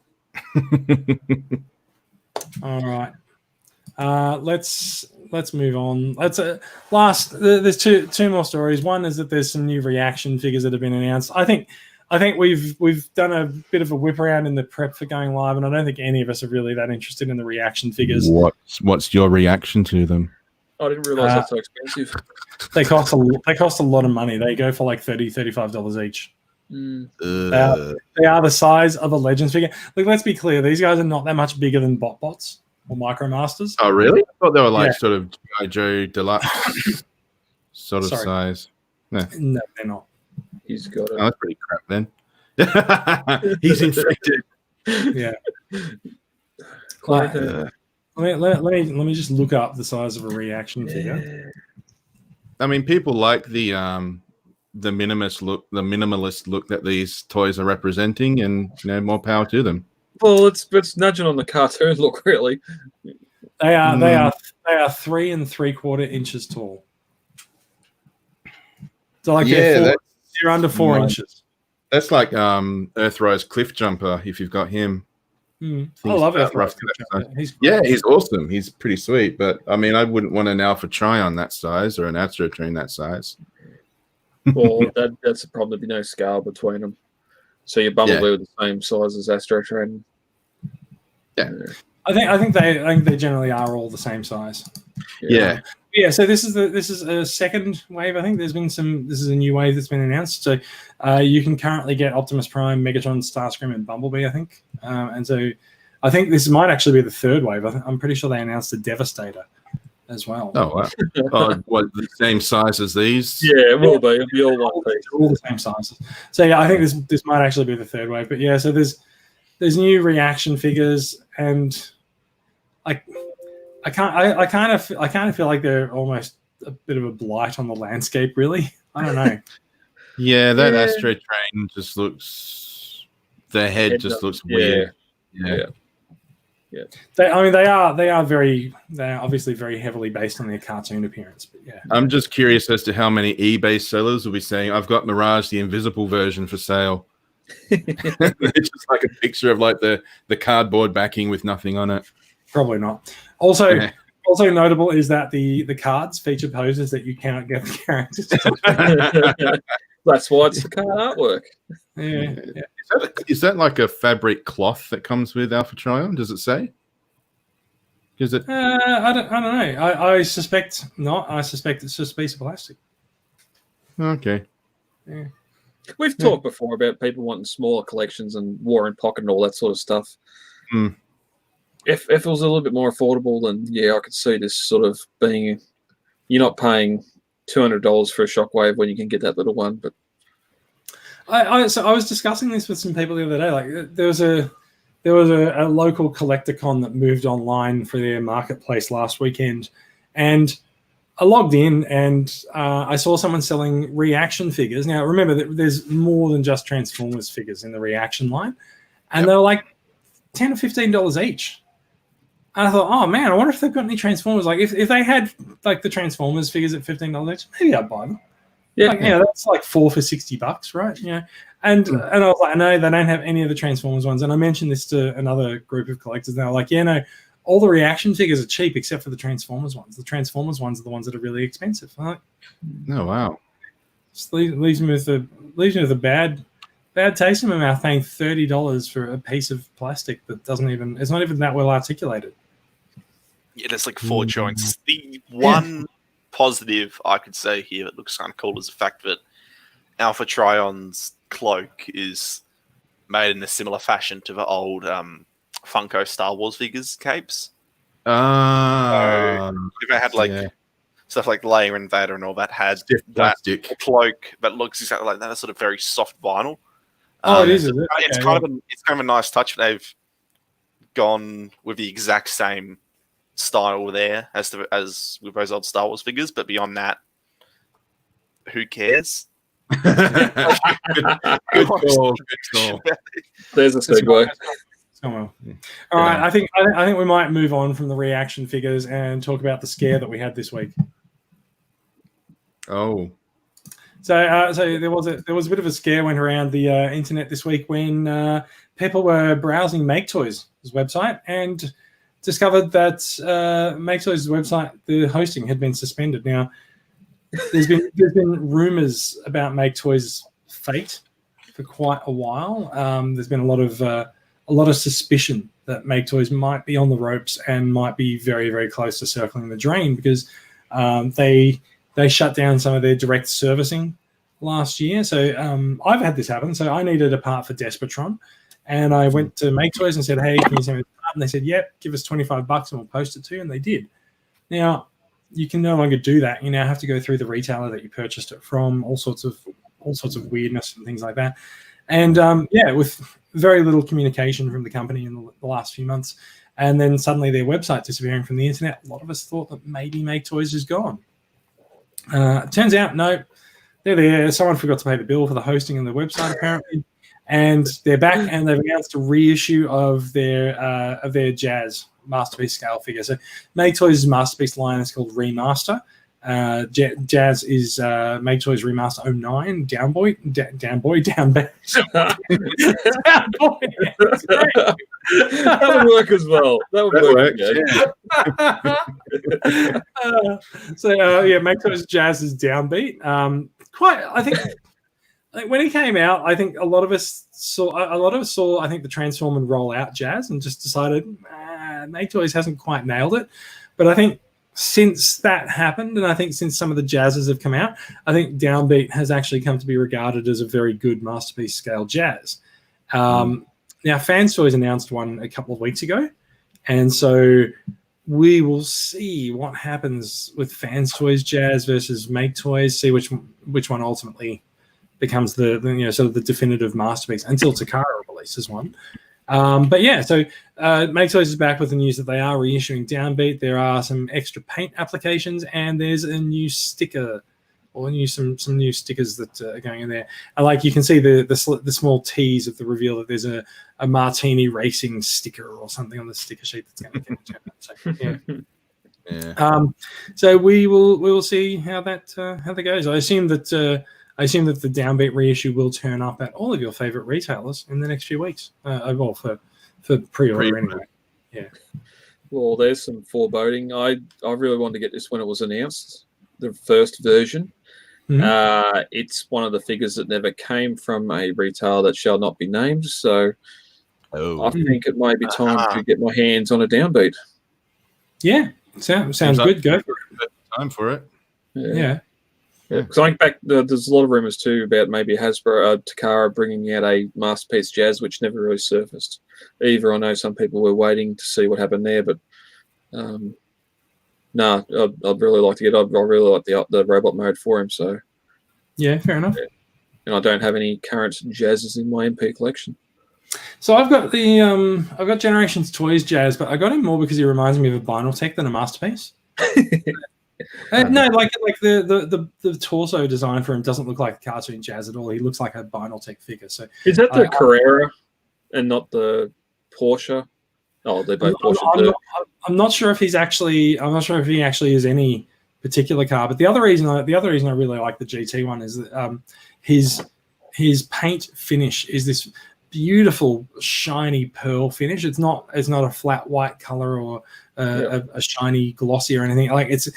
All right. Let's move on. There's two more stories. One is that there's some new reaction figures that have been announced. I think we've done a bit of a whip around in the prep for going live, and I don't think any of us are really that interested in the reaction figures. What's your reaction to them? I didn't realize that's so expensive. They cost a lot of money. They go for like $35 each. They are the size of a Legends figure. Look, let's be clear. These guys are not that much bigger than Bots or Micromasters. Oh, really? I thought they were like sort of G.I. Joe Deluxe sort of size. No, they're not. He's got it. Oh, that's pretty crap then. He's infected. Yeah. Let me just look up the size of a reaction figure. I mean, people like the minimalist look that these toys are representing, and more power to them. Well, it's nudging on the cartoon look, really. They are 3 3/4 inches tall. So like they're under 4 inches. That's like Earthrise Cliff Jumper. If you've got him, I love Earthrise Cliff Jumper. He's awesome. He's pretty sweet. But I mean, I wouldn't want an Alpha Trion that size or an Astrotrain that size. Well, that's the problem. There'd be no scale between them. So your Bumblebee with the same size as Astrotrain. Yeah. I think they generally are all the same size. Yeah. Yeah, so this is a second wave. I think this is a new wave that's been announced. So you can currently get Optimus Prime, Megatron, Starscream, and Bumblebee, I think. And so I think this might actually be the third wave. I'm pretty sure they announced a Devastator as well. Oh, wow. What, the same size as these? Yeah, it will be. It'll be all one piece. All the same sizes. So yeah, I think this might actually be the third wave. But yeah, so there's new reaction figures, and I kind of feel like they're almost a bit of a blight on the landscape, really. I don't know. Yeah, that Astrotrain just looks. The head just looks weird. Yeah. They are obviously very heavily based on their cartoon appearance. But yeah, I'm just curious as to how many eBay sellers will be saying, "I've got Mirage, the invisible version, for sale." It's just like a picture of like the cardboard backing with nothing on it. probably not. Also notable is that the cards feature poses that you cannot get the characters. That's why it's the card artwork. Yeah. Is that like a fabric cloth that comes with Alpha Trion? Does it say? Is it? I don't know. I suspect not. I suspect it's just a piece of plastic. Okay. Yeah. We've talked before about people wanting smaller collections and War in Pocket and all that sort of stuff. Hmm. If it was a little bit more affordable, then yeah, I could see this sort of being. You're not paying $200 for a Shockwave when you can get that little one. But I was discussing this with some people the other day. Like there was a local collector con that moved online for their marketplace last weekend, and I logged in and I saw someone selling reaction figures. Now remember that there's more than just Transformers figures in the reaction line, and they were like $10 or $15 each. And I thought, oh man, I wonder if they've got any Transformers. Like if they had like the Transformers figures at $15 each, maybe I'd buy them. Yeah, that's like 4 for $60, right? Yeah. And I was like, no, they don't have any of the Transformers ones. And I mentioned this to another group of collectors. And they were like, yeah, no, all the reaction figures are cheap except for the Transformers ones. The Transformers ones are the ones that are really expensive. I'm like, oh wow. Just leaves me with a bad taste in my mouth paying $30 for a piece of plastic that it's not even that well articulated. Yeah, there's like 4 joints. The one positive I could say here that looks kind of cool is the fact that Alpha Trion's cloak is made in a similar fashion to the old Funko Star Wars figures capes. So if they had like stuff like Leia and Vader and all that had plastic that cloak that looks exactly like that, sort of very soft vinyl. It is. It's kind of a nice touch. They've gone with the exact same style there as with those old Star Wars figures, but beyond that, who cares? Good call. There's a segue. All right, I think we might move on from the reaction figures and talk about the scare that we had this week. Oh. So there was a bit of a scare went around the internet this week when people were browsing Maketoys' website and discovered that Maketoys' website, the hosting had been suspended. Now, there's been rumors about Maketoys' fate for quite a while. There's been a lot of suspicion that Maketoys might be on the ropes and might be very, very close to circling the drain because they shut down some of their direct servicing last year. So I've had this happen. So I needed a part for Devastator, and I went to Maketoys and said, "Hey, can you send me the part?" And they said, "Yep, give us $25 and we'll post it to you." And they did. Now you can no longer do that. You now have to go through the retailer that you purchased it from, all sorts of weirdness and things like that. And with very little communication from the company in the last few months, and then suddenly their website disappearing from the internet, a lot of us thought that maybe Maketoys is gone. Turns out, no, they're there. Someone forgot to pay the bill for the hosting and the website apparently, and they're back and they've announced a reissue of their Jazz Masterpiece scale figure. So Maketoys' Masterpiece line is called Remaster. Jazz is Maketoys Remaster 09. Downbeat. That would work as well. That would work. Maketoys Jazz is Downbeat. I think when he came out, I think a lot of us saw. I think the Transform and roll out Jazz and just decided Maketoys hasn't quite nailed it. But I think since that happened, and I think since some of the Jazzes have come out, I think Downbeat has actually come to be regarded as a very good Masterpiece scale Jazz. Now, Fans Toys announced one a couple of weeks ago, and so we will see what happens with Fans Toys Jazz versus Maketoys. See which one ultimately becomes the sort of the definitive masterpiece until Takara releases one. So Maketoys is back with the news that they are reissuing Downbeat. There are some extra paint applications, and there's a new sticker or some new stickers that are going in there. And like you can see the small tease of the reveal that there's a Martini Racing sticker or something on the sticker sheet that's going to get turned up. So, yeah. Yeah. So we will see how that goes. I assume that the Downbeat reissue will turn up at all of your favorite retailers in the next few weeks. Well, for pre-order anyway. Yeah. Well, there's some foreboding. I really wanted to get this when it was announced, the first version. Mhm. It's one of the figures that never came from a retailer that shall not be named. So I think it may be time to get my hands on a Downbeat. Yeah, sounds good. Go for it. Time for it. Yeah. Because I think there's a lot of rumors too about maybe Hasbro, Takara bringing out a Masterpiece Jazz, which never really surfaced. Either I know some people were waiting to see what happened there, but I'd really like to get. I really like the robot mode for him. So yeah, fair enough. Yeah. And I don't have any current Jazzes in my MP collection. So I've got I've got Generations Toys Jazz, but I got him more because he reminds me of a Vinyl Tech than a Masterpiece. No, like the torso design for him doesn't look like a cartoon Jazz at all. He looks like a Vinyl Tech figure. So is that the Carrera and not the Porsche? Oh, they're both Porsche. I'm not sure if he actually is any particular car. But the other reason I really like the GT one is that his paint finish is this beautiful shiny pearl finish. It's not a flat white color or a shiny glossy or anything. Like it's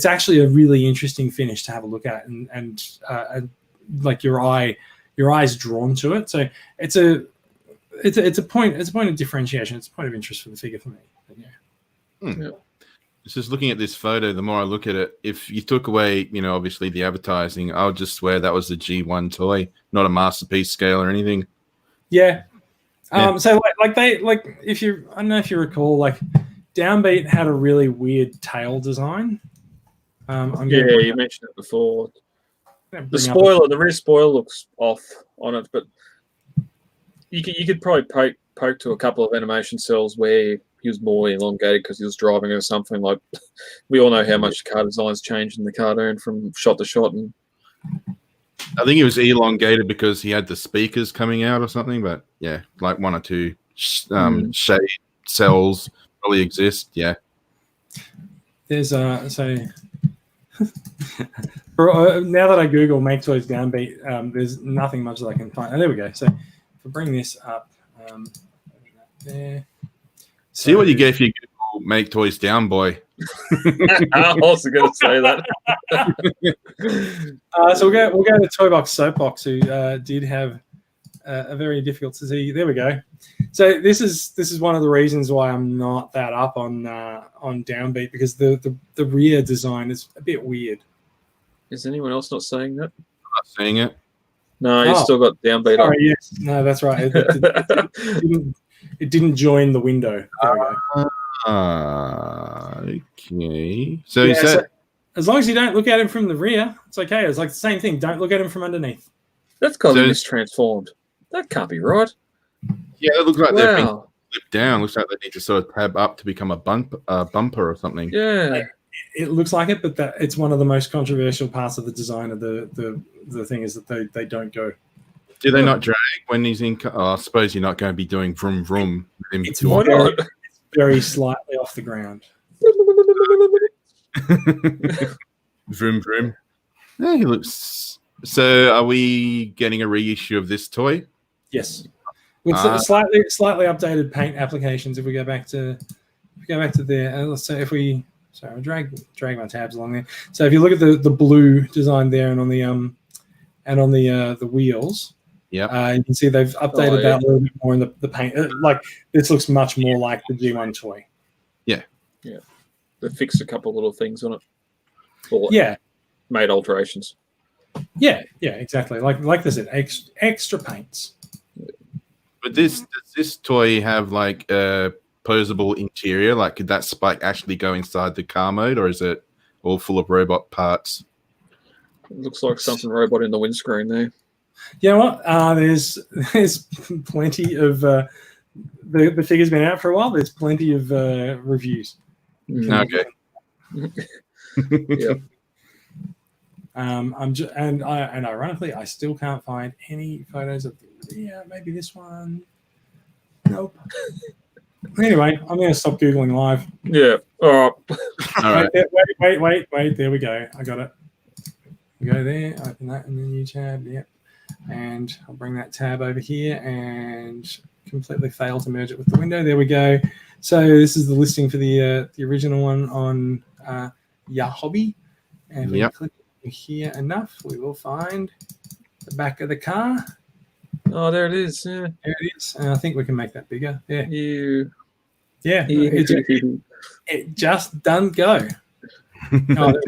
actually a really interesting finish to have a look at, and like your eye's drawn to it. So it's a point of differentiation. It's a point of interest for the figure for me. But yeah. Just looking at this photo, the more I look at it, if you took away, obviously the advertising, I would just swear that was the G1 toy, not a Masterpiece scale or anything. Yeah. So I don't know if you recall, like Downbeat had a really weird tail design. You mentioned it before. The rear spoiler looks off on it, but you could probably poke to a couple of animation cells where he was more elongated because he was driving or something. Like we all know how much car designs change in the cartoon from shot to shot, and I think it was elongated because he had the speakers coming out or something. But yeah, like one or two shade cells probably exist. Yeah, there's now that I Google Maketoys Downbeat, there's nothing much that I can find. Oh, there we go. So if I bring this up, there. See what you get if you Google Maketoys Down Boy. I was also going to say that. So we'll go to Toy Box Soapbox, who did have a very difficult to see. There we go. So this is one of the reasons why I'm not that up on Downbeat, because the rear design is a bit weird. Is anyone else not saying that? I'm not seeing it. No, you still got Downbeat on. Yes. No, that's right. It didn't join the window. There we go. Okay. So you said, so as long as you don't look at him from the rear, it's okay. It's like the same thing. Don't look at him from underneath. That's got to be mistransformed. That can't be right. Yeah, it looks like they've been flipped down. Looks like they need to sort of tab up to become a bumper or something. Yeah. It looks like it, but it's one of the most controversial parts of the design of the thing is that they don't go. Do they not drag when he's in? I suppose you're not going to be doing vroom vroom. It's very slightly off the ground. Vroom vroom. Yeah, he looks. So, are we getting a reissue of this toy? Yes, with slightly updated paint applications. If we go back to there, let's say if we. Sorry, I drag my tabs along there. So if you look at the blue design there and on the wheels. Yeah, you can see they've updated that a little bit more in the paint. Like this looks much more like the G1 toy. Yeah. They fixed a couple of little things on it. Or made alterations. Yeah, exactly. Like I said, extra paints. But does this toy have like a posable interior? Like, could that spike actually go inside the car mode, or is it all full of robot parts? It looks like something robot in the windscreen there. You know what? There's plenty of the figure's been out for a while. There's plenty of reviews. Okay. Yeah. And ironically, I still can't find any photos of maybe this one. Nope. Anyway, I'm going to stop Googling live. Yeah. All right. Wait. There we go. I got it. We go there, open that in the new tab. Yep. And I'll bring that tab over here and completely fail to merge it with the window. There we go. So this is the listing for the original one on Hobby. And if we click here enough, we will find the back of the car. Oh, there it is. Yeah. There it is. And I think we can make that bigger. Yeah. It just doesn't go. Oh, there we go.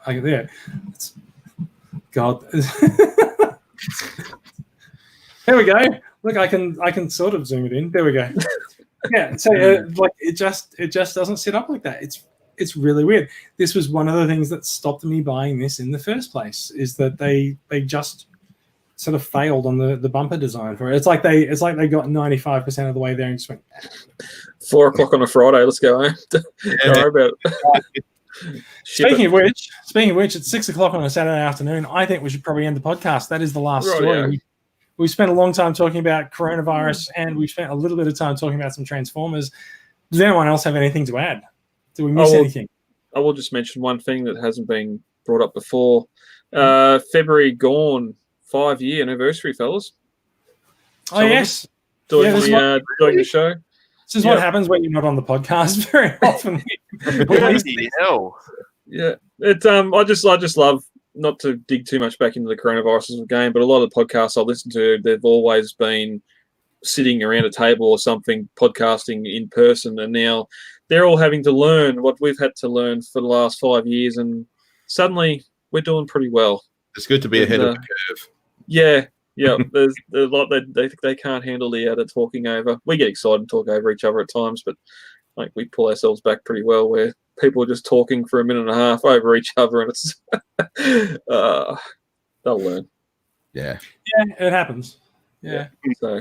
I can there. God. There we go. Look, I can sort of zoom it in. There we go. Yeah. So it just doesn't sit up like that. It's really weird. This was one of the things that stopped me buying this in the first place, is that they just sort of failed on the bumper design for it. It's like they got 95% of the way there and just went 4 o'clock on a Friday. Let's go. Don't worry about it. Speaking of which, it's 6 o'clock on a Saturday afternoon. I think we should probably end the podcast. That is the last story. Yeah. We spent a long time talking about coronavirus, and we spent a little bit of time talking about some Transformers. Does anyone else have anything to add? Did we miss anything? I will just mention one thing that hasn't been brought up before. February gone 5-year anniversary, fellas. Oh, yes. Doing the show. This is what happens when you're not on the podcast very often. Bloody hell. Yeah. I just love, not to dig too much back into the coronavirus game, but a lot of the podcasts I listen to, they've always been sitting around a table or something, podcasting in person, and now they're all having to learn what we've had to learn for the last 5 years, and suddenly we're doing pretty well. It's good to be ahead of the curve. Yeah. There's a lot they can't handle the talking over. We get excited and talk over each other at times, but like we pull ourselves back pretty well, where people are just talking for a minute and a half over each other, and it's they'll learn. Yeah, it happens. Yeah. So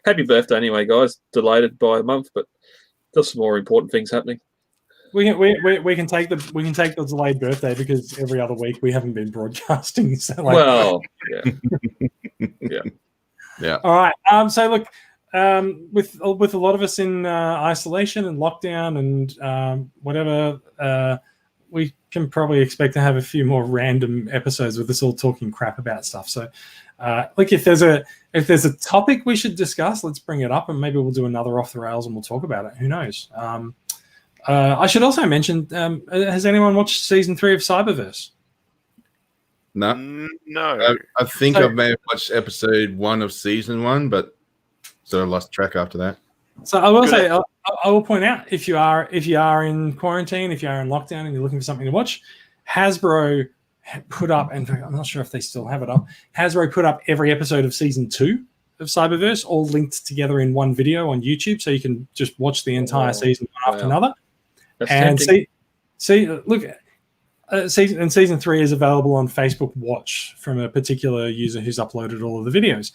happy birthday anyway, guys. Delayed it by a month, but there's some more important things happening. We can take the delayed birthday because every other week we haven't been broadcasting. So yeah. All right. So look, with a lot of us in isolation and lockdown and whatever, we can probably expect to have a few more random episodes with us all talking crap about stuff. So, look, if there's a topic we should discuss, let's bring it up, and maybe we'll do another off the rails and we'll talk about it. Who knows? I should also mention, has anyone watched season 3 of Cyberverse? No. No. I think I may have watched episode 1 of season 1, but sort of lost track after that. So I will say, I will point out, if you are in quarantine, if you are in lockdown and you're looking for something to watch, Hasbro put up, and I'm not sure if they still have it up, Hasbro put up every episode of season 2 of Cyberverse, all linked together in one video on YouTube, so you can just watch the entire season one after another. That's and tempting. Season 3 is available on Facebook Watch from a particular user who's uploaded all of the videos.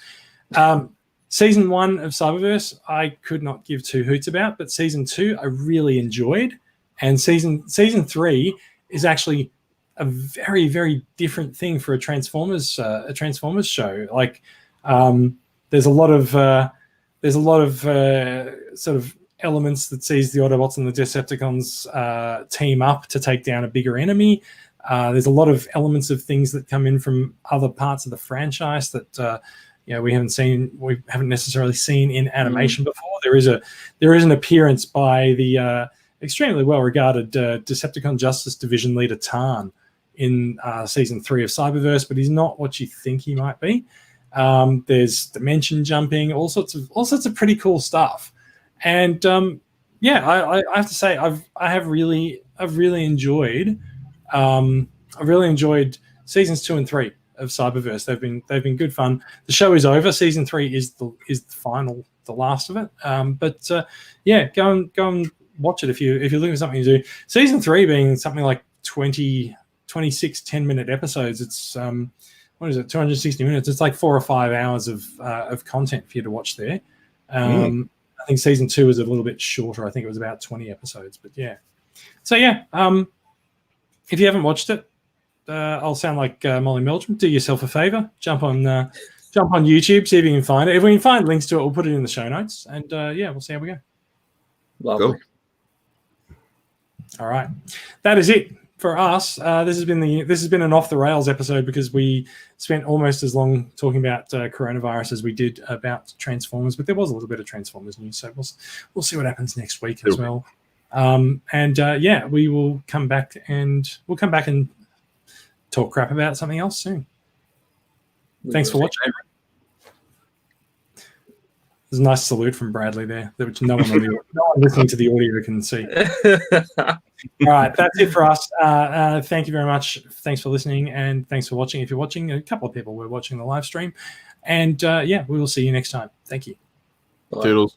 Season 1 of Cyberverse, I could not give two hoots about, but season 2 I really enjoyed, and season 3 is actually a very, very different thing for a Transformers show. Like, there's a lot of sort of elements that sees the Autobots and the Decepticons team up to take down a bigger enemy. There's a lot of elements of things that come in from other parts of the franchise that we haven't necessarily seen in animation before. There is an appearance by the extremely well-regarded Decepticon Justice Division leader Tarn in season 3 of Cyberverse, but he's not what you think he might be. There's dimension jumping, all sorts of pretty cool stuff. And I have to say I've really enjoyed seasons 2 and 3 of Cyberverse. They've been good fun. The show is over. Season 3 is the final, the last of it. Go and watch it if you're looking for something to do. Season 3 being something like 26 10-minute episodes. It's 260 minutes. It's like 4 or 5 hours of content for you to watch there. I think season 2 is a little bit shorter. I think it was about 20 episodes, but yeah. So yeah, if you haven't watched it, I'll sound like Molly Meldrum. Do yourself a favor. Jump on YouTube, see if you can find it. If we can find links to it, we'll put it in the show notes. And we'll see how we go. Lovely. Cool. All right, that is it for us. This has been an off the rails episode because we spent almost as long talking about coronavirus as we did about Transformers, but there was a little bit of Transformers news, so we'll see what happens next week as well. We will come back and talk crap about something else soon. Thanks for watching. There's a nice salute from Bradley there, which no one listening to the audio can see. All right, that's it for us. Thank you very much. Thanks for listening, and thanks for watching. If you're watching, a couple of people were watching the live stream. And we will see you next time. Thank you. Bye. Toodles.